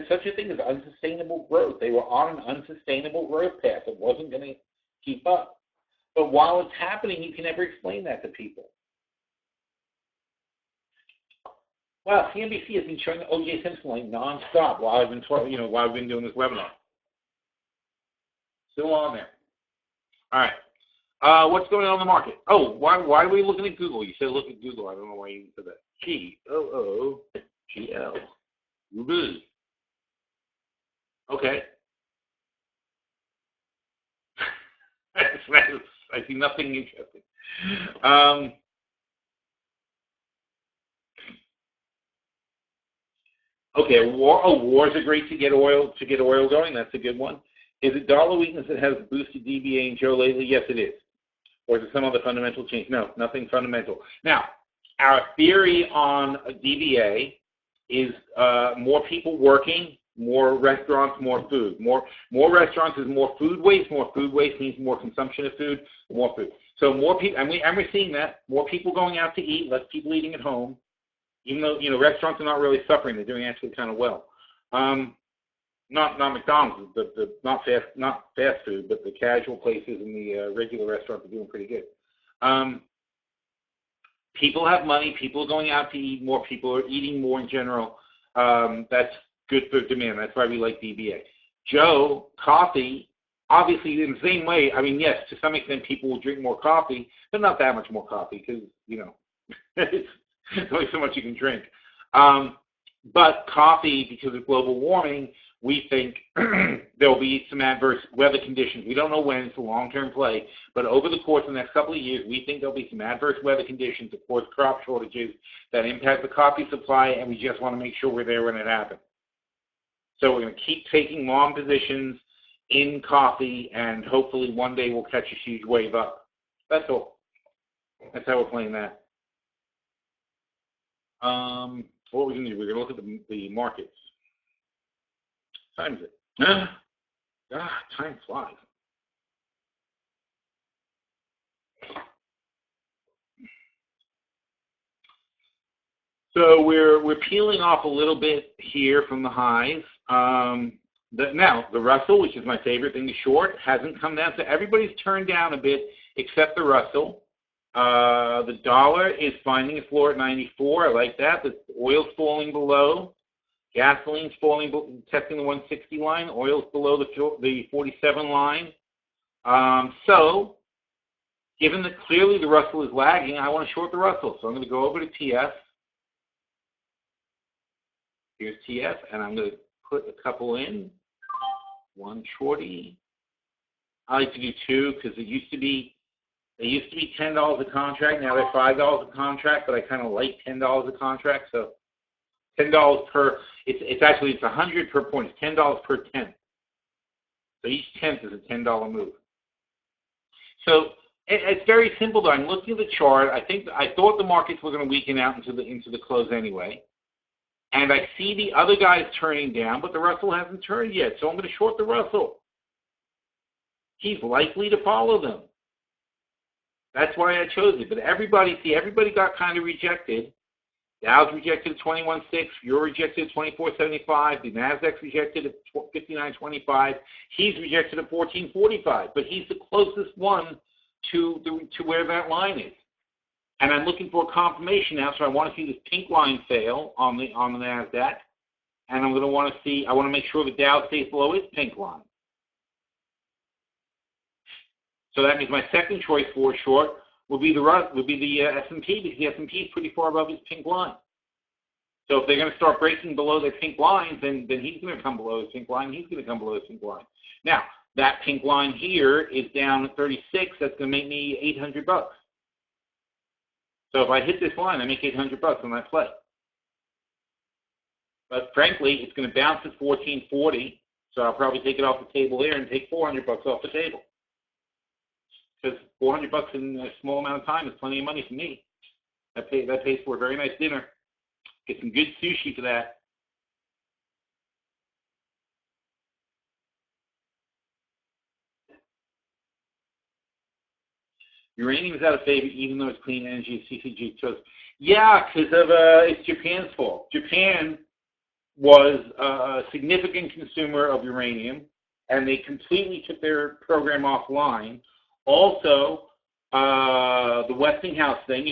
such a thing as unsustainable growth. They were on an unsustainable growth path. It wasn't going to keep up. But while it's happening, you can never explain that to people. Well, CNBC has been showing O.J. Simpson like nonstop while I've been doing this webinar. Still on there. All right. What's going on in the market? Oh, why are we looking at Google? You said look at Google. I don't know why you said that. G-O-O-G-L. Google. Okay. I see nothing interesting. Okay, wars are great to get oil going. That's a good one. Is it dollar weakness that has boosted DBA and Joe lately? Yes, it is. Or is it some other fundamental change? No, nothing fundamental. Now, our theory on DBA is more people working, more restaurants, more food. More restaurants is more food waste. More food waste means more consumption of food, more food. So more people, and we're seeing that. More people going out to eat, less people eating at home. Even though restaurants are not really suffering, they're doing actually kind of well. Not McDonald's, not fast food, but the casual places and the regular restaurants are doing pretty good. People have money. People are going out to eat more. People are eating more in general. That's good for demand. That's why we like DBA. Joe, coffee, obviously in the same way. I mean, yes, to some extent people will drink more coffee, but not that much more coffee because, it's only so much you can drink. But coffee, because of global warming, we think there'll be some adverse weather conditions. We don't know when. It's a long-term play. But over the course of the next couple of years, we think there'll be some adverse weather conditions that cause crop shortages that impact the coffee supply, and we just want to make sure we're there when it happens. So we're going to keep taking long positions in coffee, and hopefully one day we'll catch a huge wave up. That's all. That's how we're playing that. What we're going to do, we're going to look at the markets. What time is it? Time flies. So we're peeling off a little bit here from the highs. Now, the Russell, which is my favorite thing to short, hasn't come down. So everybody's turned down a bit except the Russell. The dollar is finding a floor at 94. I like that. The oil's falling below. Gasoline's falling, testing the 160 line. Oil's below the 47 line. So, given that clearly the Russell is lagging, I want to short the Russell. So I'm going to go over to TF. Here's TF, and I'm going to put a couple in. One shorty. I like to do two because they used to be $10 a contract. Now they're $5 a contract, but I kind of like $10 a contract. So $10 per. It's actually 100 per point. It's $10 per tenth. So each tenth is a $10 move. So it's very simple though. I'm looking at the chart. I thought the markets were going to weaken out into the close anyway. And I see the other guys turning down, but the Russell hasn't turned yet. So I'm going to short the Russell. He's likely to follow them. That's why I chose it. But everybody got kind of rejected. Dow's rejected at 21.6. You're rejected at 24.75. The Nasdaq's rejected at 59.25. He's rejected at 14.45. But he's the closest one to where that line is. And I'm looking for a confirmation now, so I want to see this pink line fail on the Nasdaq, and I want to make sure the Dow stays below its pink line. So that means my second choice for short would be the S&P, because the S&P is pretty far above its pink line. So if they're going to start breaking below their pink lines, then he's going to come below his pink line. He's going to come below his pink line. Now that pink line here is down at 36. That's going to make me $800. So if I hit this line, I make $800 on that play. But frankly, it's going to bounce at 14.40, so I'll probably take it off the table there and take $400 off the table. Because $400 in a small amount of time is plenty of money for me. That pays for a very nice dinner. Get some good sushi for that. Uranium is out of favor, even though it's clean energy. CCG chose. Yeah, because of it's Japan's fault. Japan was a significant consumer of uranium, and they completely took their program offline. Also, the Westinghouse thing.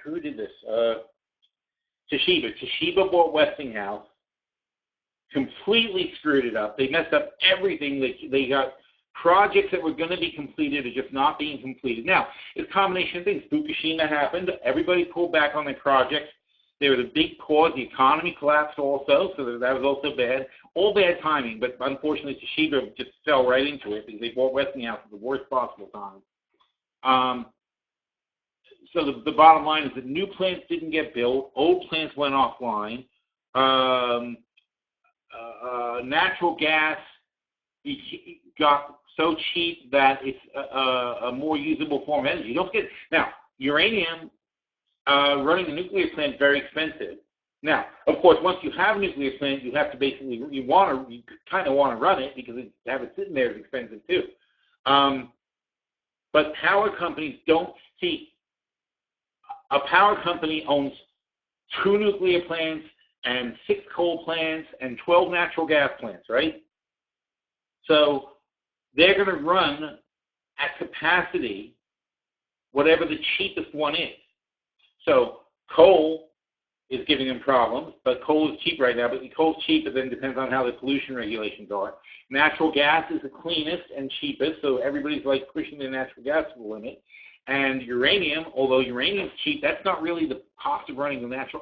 Who did this? Toshiba. Toshiba bought Westinghouse. Completely screwed it up. They messed up everything. They got projects that were going to be completed are just not being completed. Now, it's a combination of things. Fukushima happened. Everybody pulled back on their projects. They were the big cause. The economy collapsed also, so that was also bad. All bad timing, but unfortunately Toshiba just fell right into it because they bought Westinghouse at the worst possible time. So the bottom line is that new plants didn't get built. Old plants went offline. Natural gas got so cheap that it's a more usable form of energy. Don't forget, now, uranium, running a nuclear plant is very expensive. Now, of course, once you have a nuclear plant, you have to basically, you kind of want to run it because to have it sitting there is expensive too. But power companies don't see. A power company owns 2 nuclear plants and 6 coal plants and 12 natural gas plants, right? So they're going to run at capacity whatever the cheapest one is. So coal is giving them problems, but coal is cheap right now. But coal's cheap, but then depends on how the pollution regulations are. Natural gas is the cleanest and cheapest, so everybody's like pushing the natural gas to the limit. And uranium, although uranium's cheap, that's not really the cost of running the natural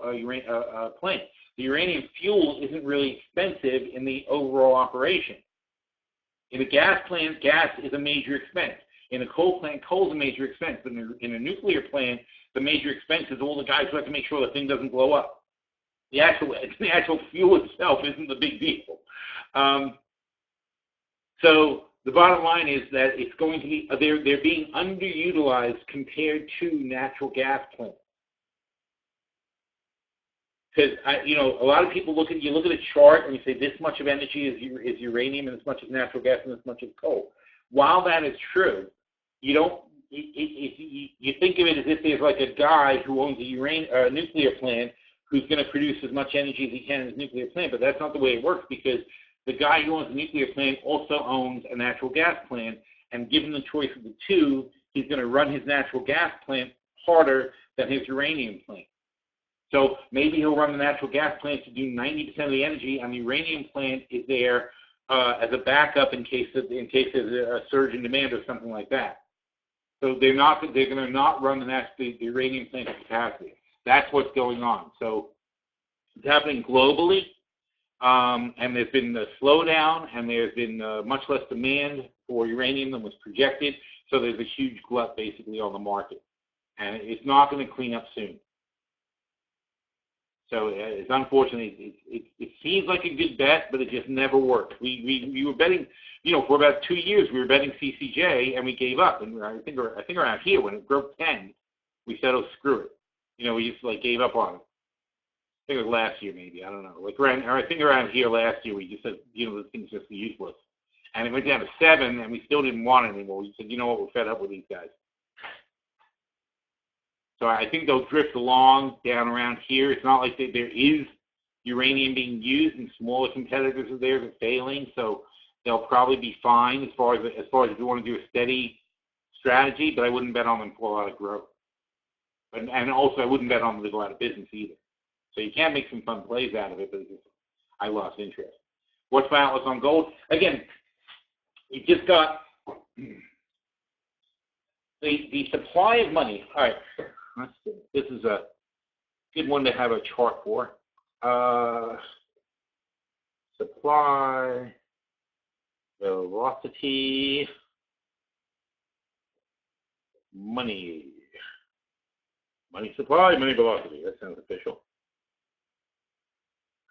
plant. The uranium fuel isn't really expensive in the overall operation. In a gas plant, gas is a major expense. In a coal plant, coal is a major expense. But in a nuclear plant, the major expense is all the guys who have to make sure the thing doesn't blow up. The actual fuel itself isn't the big deal. So the bottom line is that it's going to be they're being underutilized compared to natural gas plants. Because a lot of people look at a chart and you say this much of energy is uranium and this much is natural gas and this much is coal. While that is true, you think of it as if there's like a guy who owns a nuclear plant who's going to produce as much energy as he can in his nuclear plant. But that's not the way it works, because the guy who owns the nuclear plant also owns a natural gas plant, and given the choice of the two, he's going to run his natural gas plant harder than his uranium plant. So maybe he'll run the natural gas plant to do 90% of the energy, and the uranium plant is there as a backup in case there's a surge in demand or something like that. So they're going to not run the uranium plant at capacity. That's what's going on. So it's happening globally, and there's been a slowdown, and there's been much less demand for uranium than was projected. So there's a huge glut basically on the market, and it's not going to clean up soon. So it's unfortunately, it seems like a good bet, but it just never worked. We were betting, for about 2 years we were betting CCJ, and we gave up. And I think around here when it broke 10, we said, oh, screw it. We just gave up on it. I think it was last year maybe, I don't know. I think around here last year we just said, this thing's just useless. And it went down to 7, and we still didn't want it anymore. We said, you know what, we're fed up with these guys. So I think they'll drift along down around here. It's not like there is uranium being used, and smaller competitors are there that are failing. So they'll probably be fine as far as if you want to do a steady strategy. But I wouldn't bet on them for a lot of growth. And also I wouldn't bet on them to go out of business either. So you can make some fun plays out of it, but I lost interest. What's my outlook on gold? Again, you just got the supply of money. All right. This is a good one to have a chart for. Supply, velocity, money. Money supply, money velocity. That sounds official.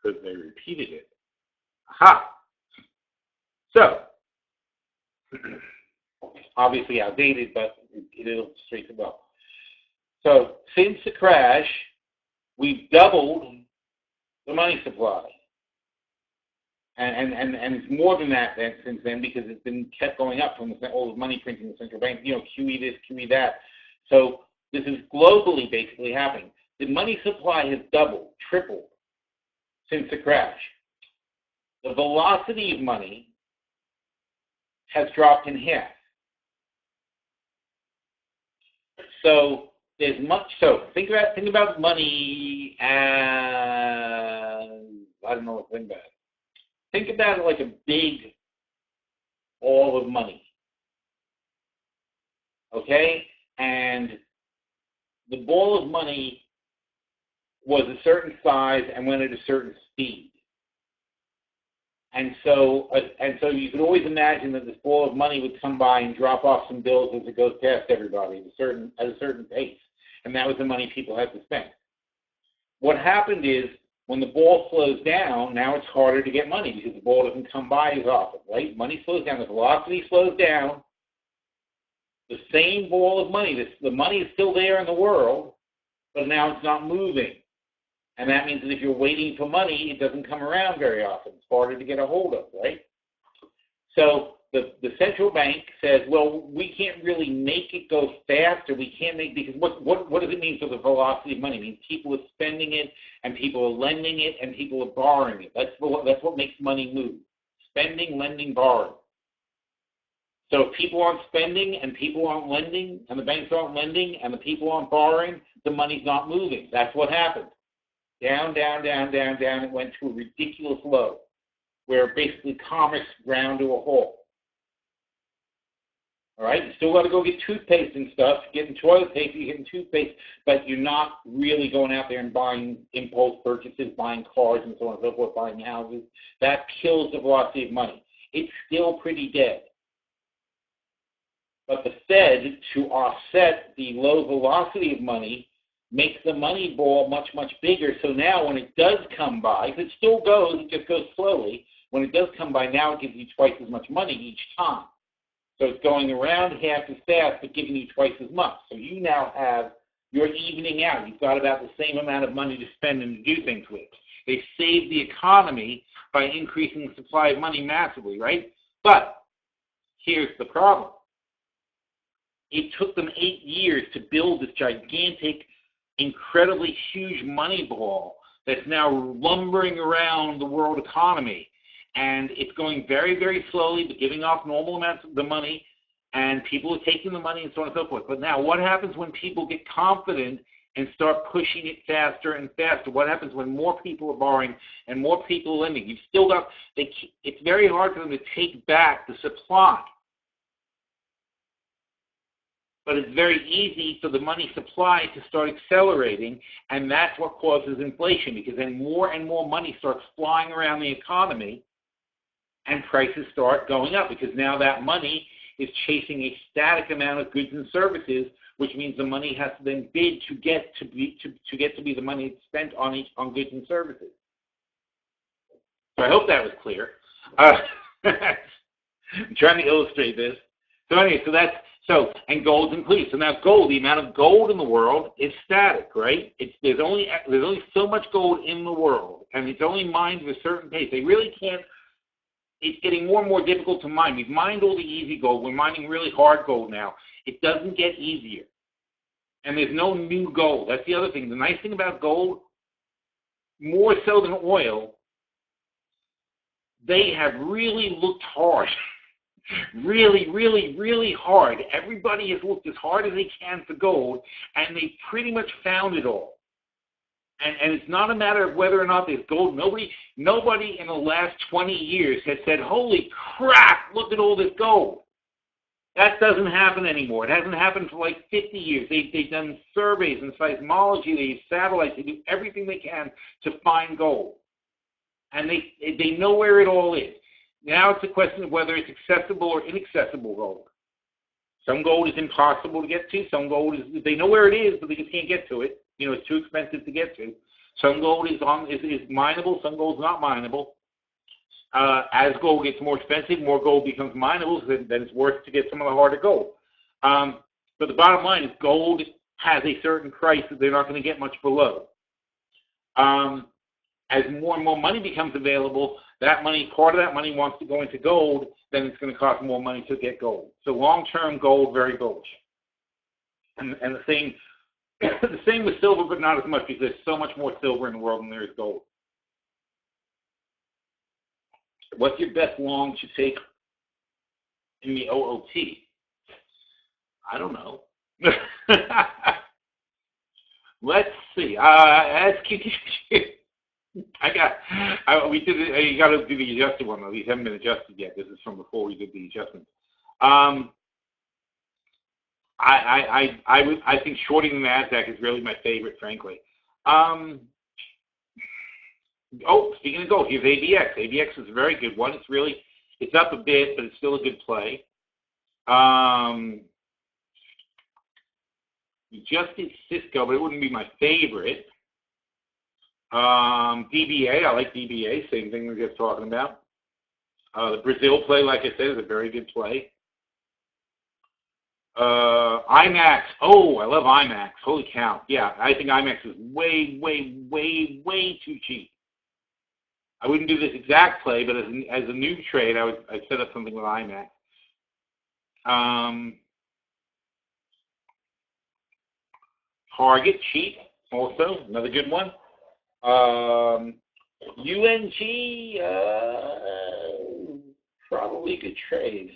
Because they repeated it. Aha! So, obviously outdated, but it illustrates it well. So since the crash, we've doubled the money supply. And it's more than that since then, because it's been kept going up from all the money printing in the central bank, QE this, QE that. So this is globally basically happening. The money supply has doubled, tripled since the crash. The velocity of money has dropped in half. So there's much. So think about money as, I don't know what to think about it. Think about it like a big ball of money. Okay? And the ball of money was a certain size and went at a certain speed. And so you could always imagine that this ball of money would come by and drop off some bills as it goes past everybody at a certain pace. And that was the money people had to spend. What happened is, when the ball slows down, now it's harder to get money because the ball doesn't come by as often, right? Money slows down, the velocity slows down. The same ball of money, the money is still there in the world, but now it's not moving. And that means that if you're waiting for money, it doesn't come around very often. It's harder to get a hold of, right? So the central bank says, well, we can't really make it go faster. We can't make, because what does it mean for the velocity of money? It means people are spending it, and people are lending it, and people are borrowing it. That's what makes money move. Spending, lending, borrowing. So if people aren't spending, and people aren't lending, and the banks aren't lending, and the people aren't borrowing, the money's not moving. That's what happened. Down, down, down, down, down. It went to a ridiculous low, where basically commerce ground to a halt. All right? You still got to go get toothpaste and stuff, getting toilet paper, you're getting toothpaste, but you're not really going out there and buying impulse purchases, buying cars and so on and so forth, buying houses. That kills the velocity of money. It's still pretty dead. But the Fed, to offset the low velocity of money, makes the money ball much, much bigger. So now when it does come by, it still goes, it just goes slowly. When it does come by, now it gives you twice as much money each time. So it's going around half as fast, but giving you twice as much. So you now you're evening out. You've got about the same amount of money to spend and to do things with. They saved the economy by increasing the supply of money massively, right? But here's the problem. It took them 8 years to build this gigantic, incredibly huge money ball that's now lumbering around the world economy. And it's going very, very slowly, but giving off normal amounts of the money, and people are taking the money and so on and so forth. But now, what happens when people get confident and start pushing it faster and faster? What happens when more people are borrowing and more people are lending? You've still got, it's very hard for them to take back the supply. But it's very easy for the money supply to start accelerating, and that's what causes inflation, because then more and more money starts flying around the economy, and prices start going up, because now that money is chasing a static amount of goods and services, which means the money has to then bid to get to be the money it's spent on goods and services. So I hope that was clear. I'm trying to illustrate this. So anyway, and gold's increased. So now gold, the amount of gold in the world is static, right? There's only so much gold in the world, and it's only mined at a certain pace. They really can't. It's getting more and more difficult to mine. We've mined all the easy gold. We're mining really hard gold now. It doesn't get easier. And there's no new gold. That's the other thing. The nice thing about gold, more so than oil, they have really looked hard. Really, really, really hard. Everybody has looked as hard as they can for gold, and they pretty much found it all. And it's not a matter of whether or not there's gold. Nobody in the last 20 years has said, holy crap, look at all this gold. That doesn't happen anymore. It hasn't happened for like 50 years. They've done surveys and seismology. They use satellites. They do everything they can to find gold. And they know where it all is. Now it's a question of whether it's accessible or inaccessible gold. Some gold is impossible to get to. Some gold they know where it is, but they just can't get to it. It's too expensive to get to. Some gold is mineable. Some gold's not mineable. As gold gets more expensive, more gold becomes mineable, so then it's worth to get some of the harder gold. But the bottom line is gold has a certain price that they're not going to get much below. As more and more money becomes available, part of that money wants to go into gold, then it's going to cost more money to get gold. So long-term gold, very bullish. And the same the same with silver, but not as much, because there's so much more silver in the world than there is gold. What's your best long to take in the OOT? I don't know. Let's see. You got to do the adjusted one, though. These haven't been adjusted yet. This is from before we did the adjustments. I think shorting the NASDAQ is really my favorite, frankly. Speaking of gold, here's ABX. ABX is a very good one. It's up a bit, but it's still a good play. We just did Cisco, but it wouldn't be my favorite. DBA, I like DBA, same thing we were just talking about. The Brazil play, like I said, is a very good play. IMAX. Oh, I love IMAX. Holy cow. Yeah, I think IMAX is way, way, way, way too cheap. I wouldn't do this exact play, but as a new trade, I'd set up something with IMAX. Target, cheap, also, another good one. UNG, probably a good trade.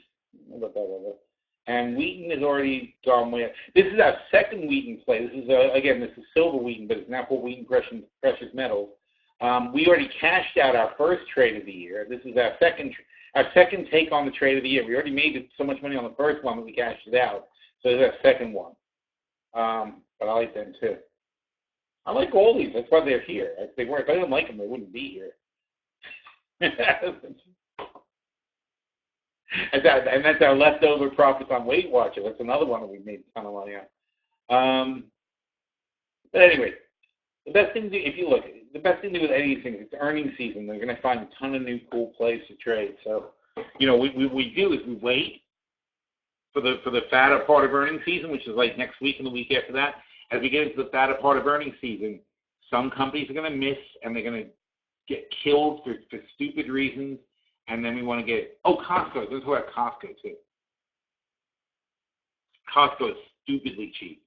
And Wheaton has already gone way up. This is our second Wheaton play. This is silver Wheaton, but it's now called Wheaton Precious Metals. We already cashed out our first trade of the year. This is our second take on the trade of the year. We already made so much money on the first one that we cashed it out. So this is our second one. But I like them too. I like all these. That's why they're here. If I didn't like them, they wouldn't be here. And that's our leftover profits on Weight Watcher. That's another one that we made a ton of money on. But anyway, the best thing to do with anything is it's earnings season. They're going to find a ton of new cool plays to trade. So, what we do is we wait for the fatter part of earnings season, which is like next week and the week after that. As we get into the fatter part of earnings season, some companies are going to miss and they're going to get killed for stupid reasons. And then we want to get, Costco. This is about Costco, too. Costco is stupidly cheap.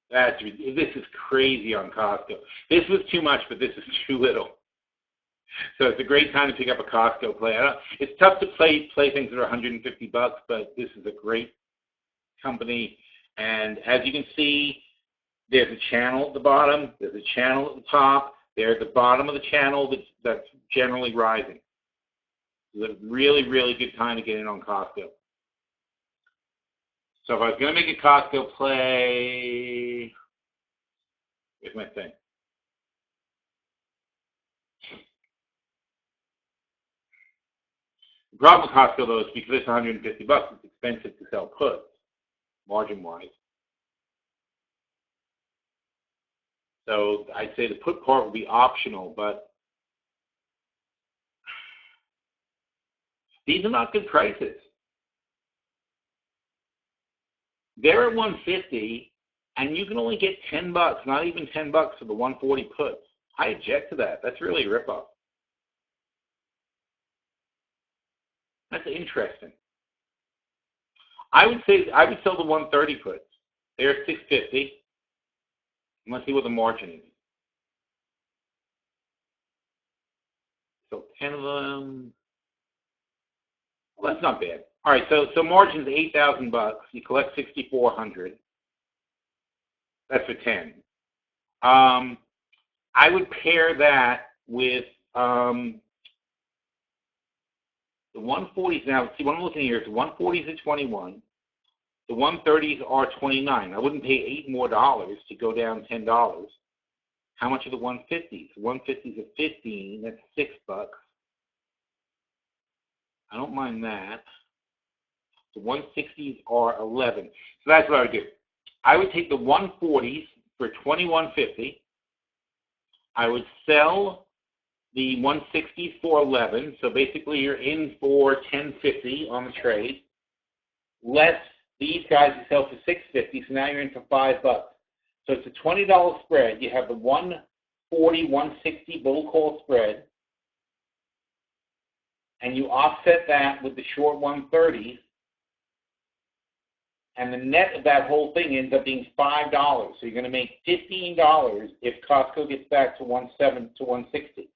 This is crazy on Costco. This was too much, but this is too little. So it's a great time to pick up a Costco play. It's tough to play things that are $150, but this is a great company. And as you can see, there's a channel at the bottom. There's a channel at the top. They're at the bottom of the channel that's generally rising. It's a really, really good time to get in on Costco. So if I was going to make a Costco play, here's my thing. The problem with Costco, though, is because it's $150, it's expensive to sell puts, margin-wise. So I'd say the put part would be optional, but these are not good prices. They're at 150, and you can only get $10, not even $10 for the 140 puts. I object to that. That's really a ripoff. That's interesting. I would sell the 130 puts. They're at 650. And let's see what the margin is. So 10 of them. Well, that's not bad. All right, so margin's $8,000. You collect 6,400. That's for 10. I would pair that with the 140s. Now, see what I'm looking here is the 140s at 21. The 130s are 29. I wouldn't pay $8 more to go down $10. How much are the 150s? The 150s are 15. That's $6. I don't mind that. The 160s are 11. So that's what I would do. I would take the 140s for $21.50. I would sell the 160s for 11. So basically, you're in for $10.50 on the trade. Less these guys you sell for $6.50. So now you're in for $5. So it's a $20 spread. You have the 140, 160 bull call spread, and you offset that with the short 130s. And the net of that whole thing ends up being $5. So you're going to make $15 if Costco gets back to 160.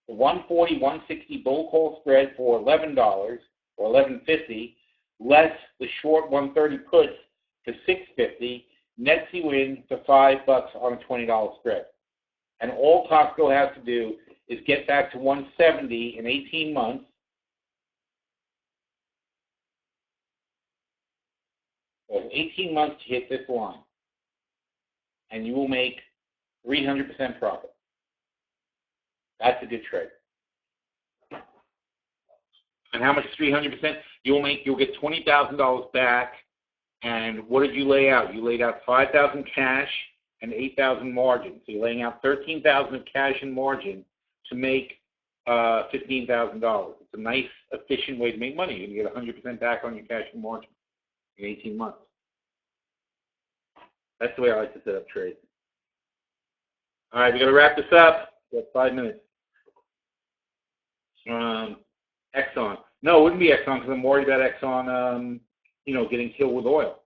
The 140, 160 bull call spread for $11 or $11.50, less the short 130 puts for $6.50, nets you in to $5 on a $20 spread. And all Costco has to do is get back to 170 in 18 months. So 18 months to hit this line, and you will make 300% profit. That's a good trade. And how much is 300%? You'll get $20,000 back. And what did you lay out? You laid out $5,000 cash and $8,000 margin. So you're laying out $13,000 of cash and margin to make $15,000. It's a nice, efficient way to make money. You can get 100% back on your cash and margin in 18 months. That's the way I like to set up trades. All right, we're going to wrap this up. We have 5 minutes. Exxon. No, it wouldn't be Exxon because I'm worried about Exxon, getting killed with oil.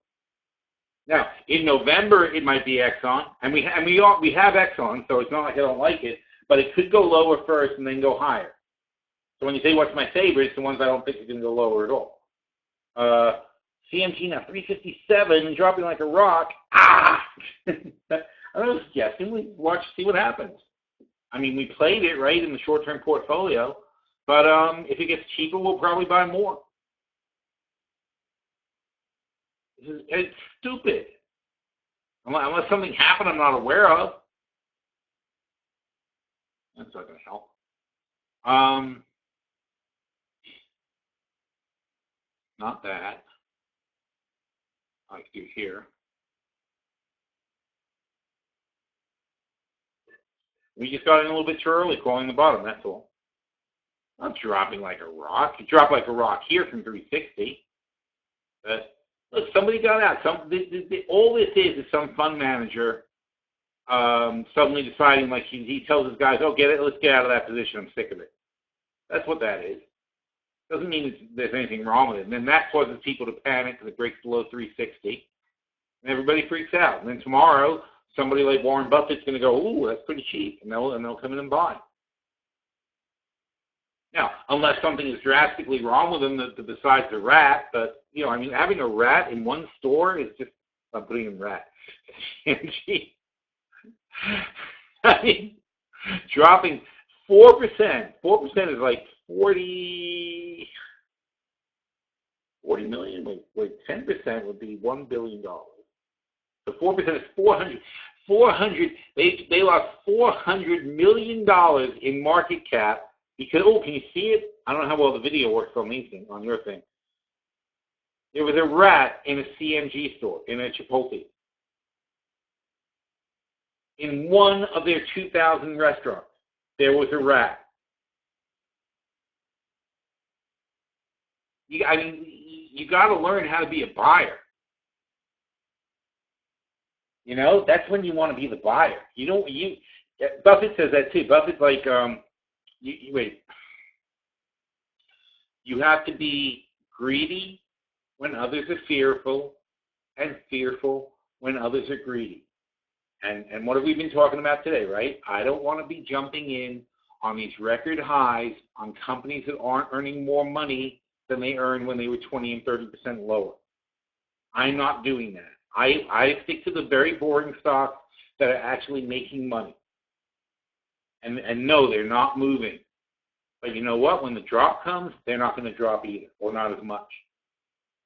Now, in November, it might be Exxon, and we have Exxon, so it's not like I don't like it, but it could go lower first and then go higher. So when you say what's my favorite, it's the ones I don't think are going to go lower at all. CMG now 357, dropping like a rock. I'm just guessing. We see what happens. I mean, we played it right in the short-term portfolio, but if it gets cheaper, we'll probably buy more. It's stupid. Unless something happened I'm not aware of. That's not going to help. Not that. I can do here. We just got in a little bit too early, calling the bottom, that's all. Not dropping like a rock. It dropped like a rock here from 360. But look, somebody got out. All this is some fund manager suddenly deciding, like he tells his guys, "Oh, let's get out of that position. I'm sick of it." That's what that is. Doesn't mean there's anything wrong with it. And then that causes people to panic because it breaks below 360. And everybody freaks out. And then tomorrow, somebody like Warren Buffett's going to go, ooh, that's pretty cheap. And they'll come in and buy. Now, unless something is drastically wrong with them besides the rat, but, having a rat in one store is just, I'm putting in rat. CMG. Dropping 4%. 4% is like 40 million. Wait, 10% would be $1 billion. So 4% is 400. They lost $400 million in market cap because, can you see it? I don't know how well the video works on your thing. There was a rat in a CMG store, in a Chipotle. In one of their 2,000 restaurants, there was a rat. You got to learn how to be a buyer. That's when you want to be the buyer. Buffett says that too. Buffett's like, you have to be greedy when others are fearful, and fearful when others are greedy. And what have we been talking about today, right? I don't want to be jumping in on these record highs on companies that aren't earning more money than they earned when they were 20 and 30% lower. I'm not doing that. I stick to the very boring stocks that are actually making money. And no, they're not moving. But you know what? When the drop comes, they're not going to drop either, or not as much.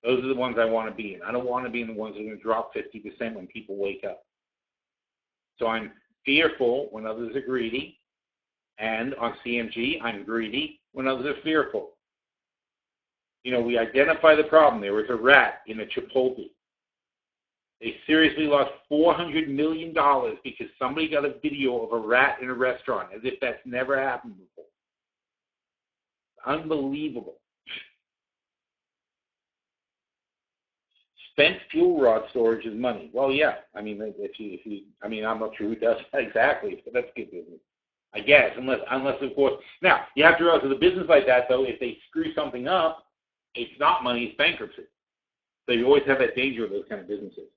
Those are the ones I want to be in. I don't want to be in the ones that are going to drop 50% when people wake up. So I'm fearful when others are greedy. And on CMG, I'm greedy when others are fearful. We identify the problem. There was a rat in a Chipotle. They seriously lost $400 million because somebody got a video of a rat in a restaurant, as if that's never happened before. Unbelievable. Spent fuel rod storage is money. Well, yeah. I'm not sure who does that exactly, but that's good business, I guess. Unless of course, now you have to realize with a business like that, though, if they screw something up, it's not money; it's bankruptcy. So you always have that danger of those kind of businesses.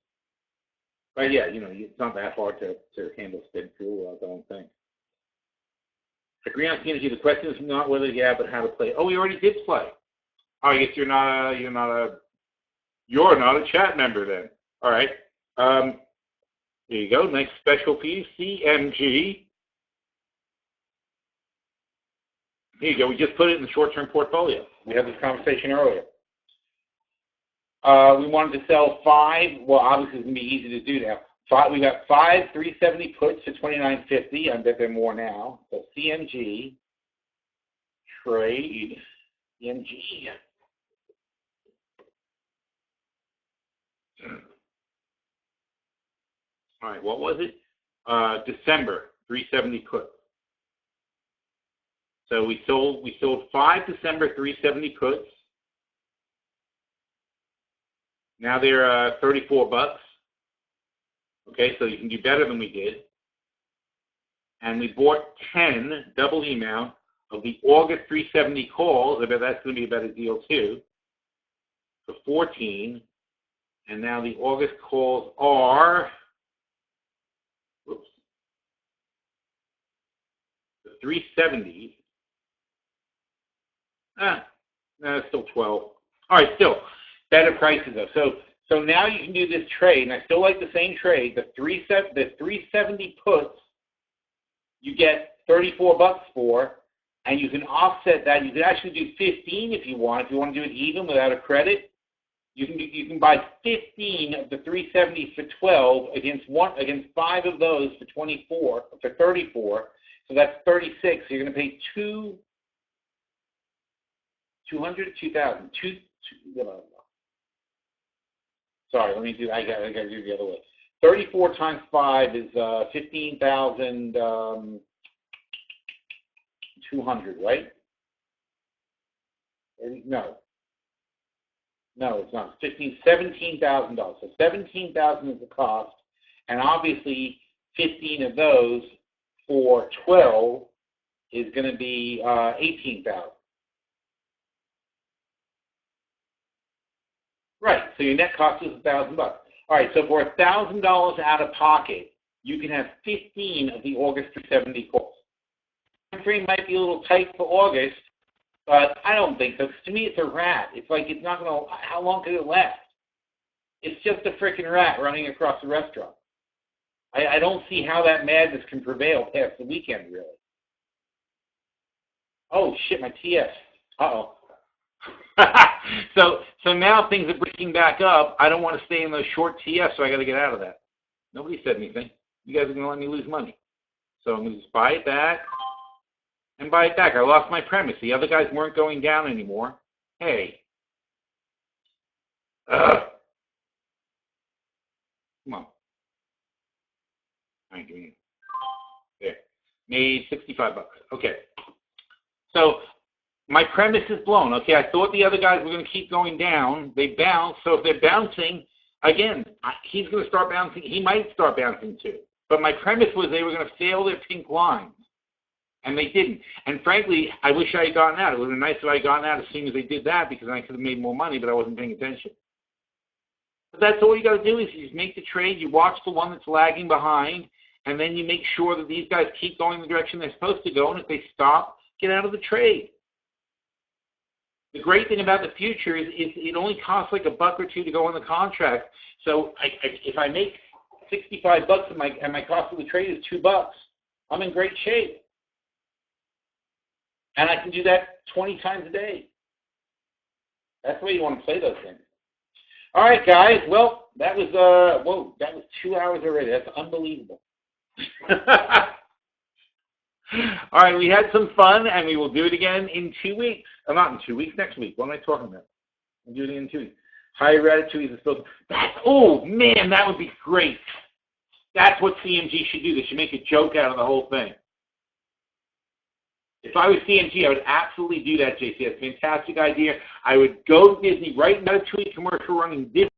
But yeah, it's not that hard to handle spent fuel rods, I don't think. Agree on CMG. The question is not whether but how to play. Oh, we already did play. Oh, I guess you're not a chat member then. All right. There you go. Next special piece, CMG. Here you go. We just put it in the short-term portfolio. We had this conversation earlier. We wanted to sell 5. Well, obviously it's going to be easy to do now. We got 5 370 puts to $29.50. I bet they're more now. So CMG, trade, CMG. All right, what was it? December, 370 puts. So we sold 5 December 370 puts. Now they're $34. Okay, so you can do better than we did. And we bought 10, double the amount, of the August 370 calls. I bet that's going to be a better deal too. For 14. And now the August calls are, the 370s. No, it's still 12. All right, still better prices though. So now you can do this trade, and I still like the same trade. The 370 puts, you get $34 for, and you can offset that. You can actually do 15 if you want. If you want to do it even without a credit, you can buy 15 of the 370s for 12 against 5 of those for 34. So that's 36. So you're going to pay $200, $2,000. Sorry, let me do. I got to do the other way. 34 times 5 is 15,200, right? No, it's not. $17,000. So $17,000 is the cost, and obviously 15 of those for 12 is going to be $18,000. Right. So your net cost is $1,000. All All right, so for $1,000 out of pocket, you can have 15 of the August 370 calls. The time frame might be a little tight for August, but I don't think so. 'Cause to me, it's a rat. It's like it's not going to, how long could it last? It's just a freaking rat running across the restaurant. I don't see how that madness can prevail past the weekend, really. Oh, shit, my TS. Uh-oh. So now things are breaking back up. I don't want to stay in those short TS, so I got to get out of that. Nobody said anything. You guys are going to let me lose money. So I'm going to just buy it back and buy it back. I lost my premise. The other guys weren't going down anymore. Hey. Come on. I ain't doing it. There. Made $65. Okay. So my premise is blown. Okay, I thought the other guys were going to keep going down. They bounce. So if they're bouncing, again, he's going to start bouncing. He might start bouncing too. But my premise was they were going to fail their pink lines. And they didn't. And frankly, I wish I had gotten out. It would have been nice if I had gotten out as soon as they did that because I could have made more money, but I wasn't paying attention. But that's all you got to do is you just make the trade. You watch the one that's lagging behind, and then you make sure that these guys keep going the direction they're supposed to go, and if they stop, get out of the trade. The great thing about the future is it only costs like $1 or $2 to go on the contract. So if I make $65 and my cost of the trade is $2, I'm in great shape. And I can do that 20 times a day. That's the way you want to play those things. All right, guys. Well, that was that was 2 hours already. That's unbelievable. All right, we had some fun, and we will do it again in 2 weeks. Not in 2 weeks, next week. What am I talking about? We'll do it again in 2 weeks. Higher Ratatouille is still. Oh man, that would be great. That's what CMG should do. They should make a joke out of the whole thing. If I was CMG, I would absolutely do that, JC. That's a fantastic idea. I would go to Disney, write Ratatouille commercial running this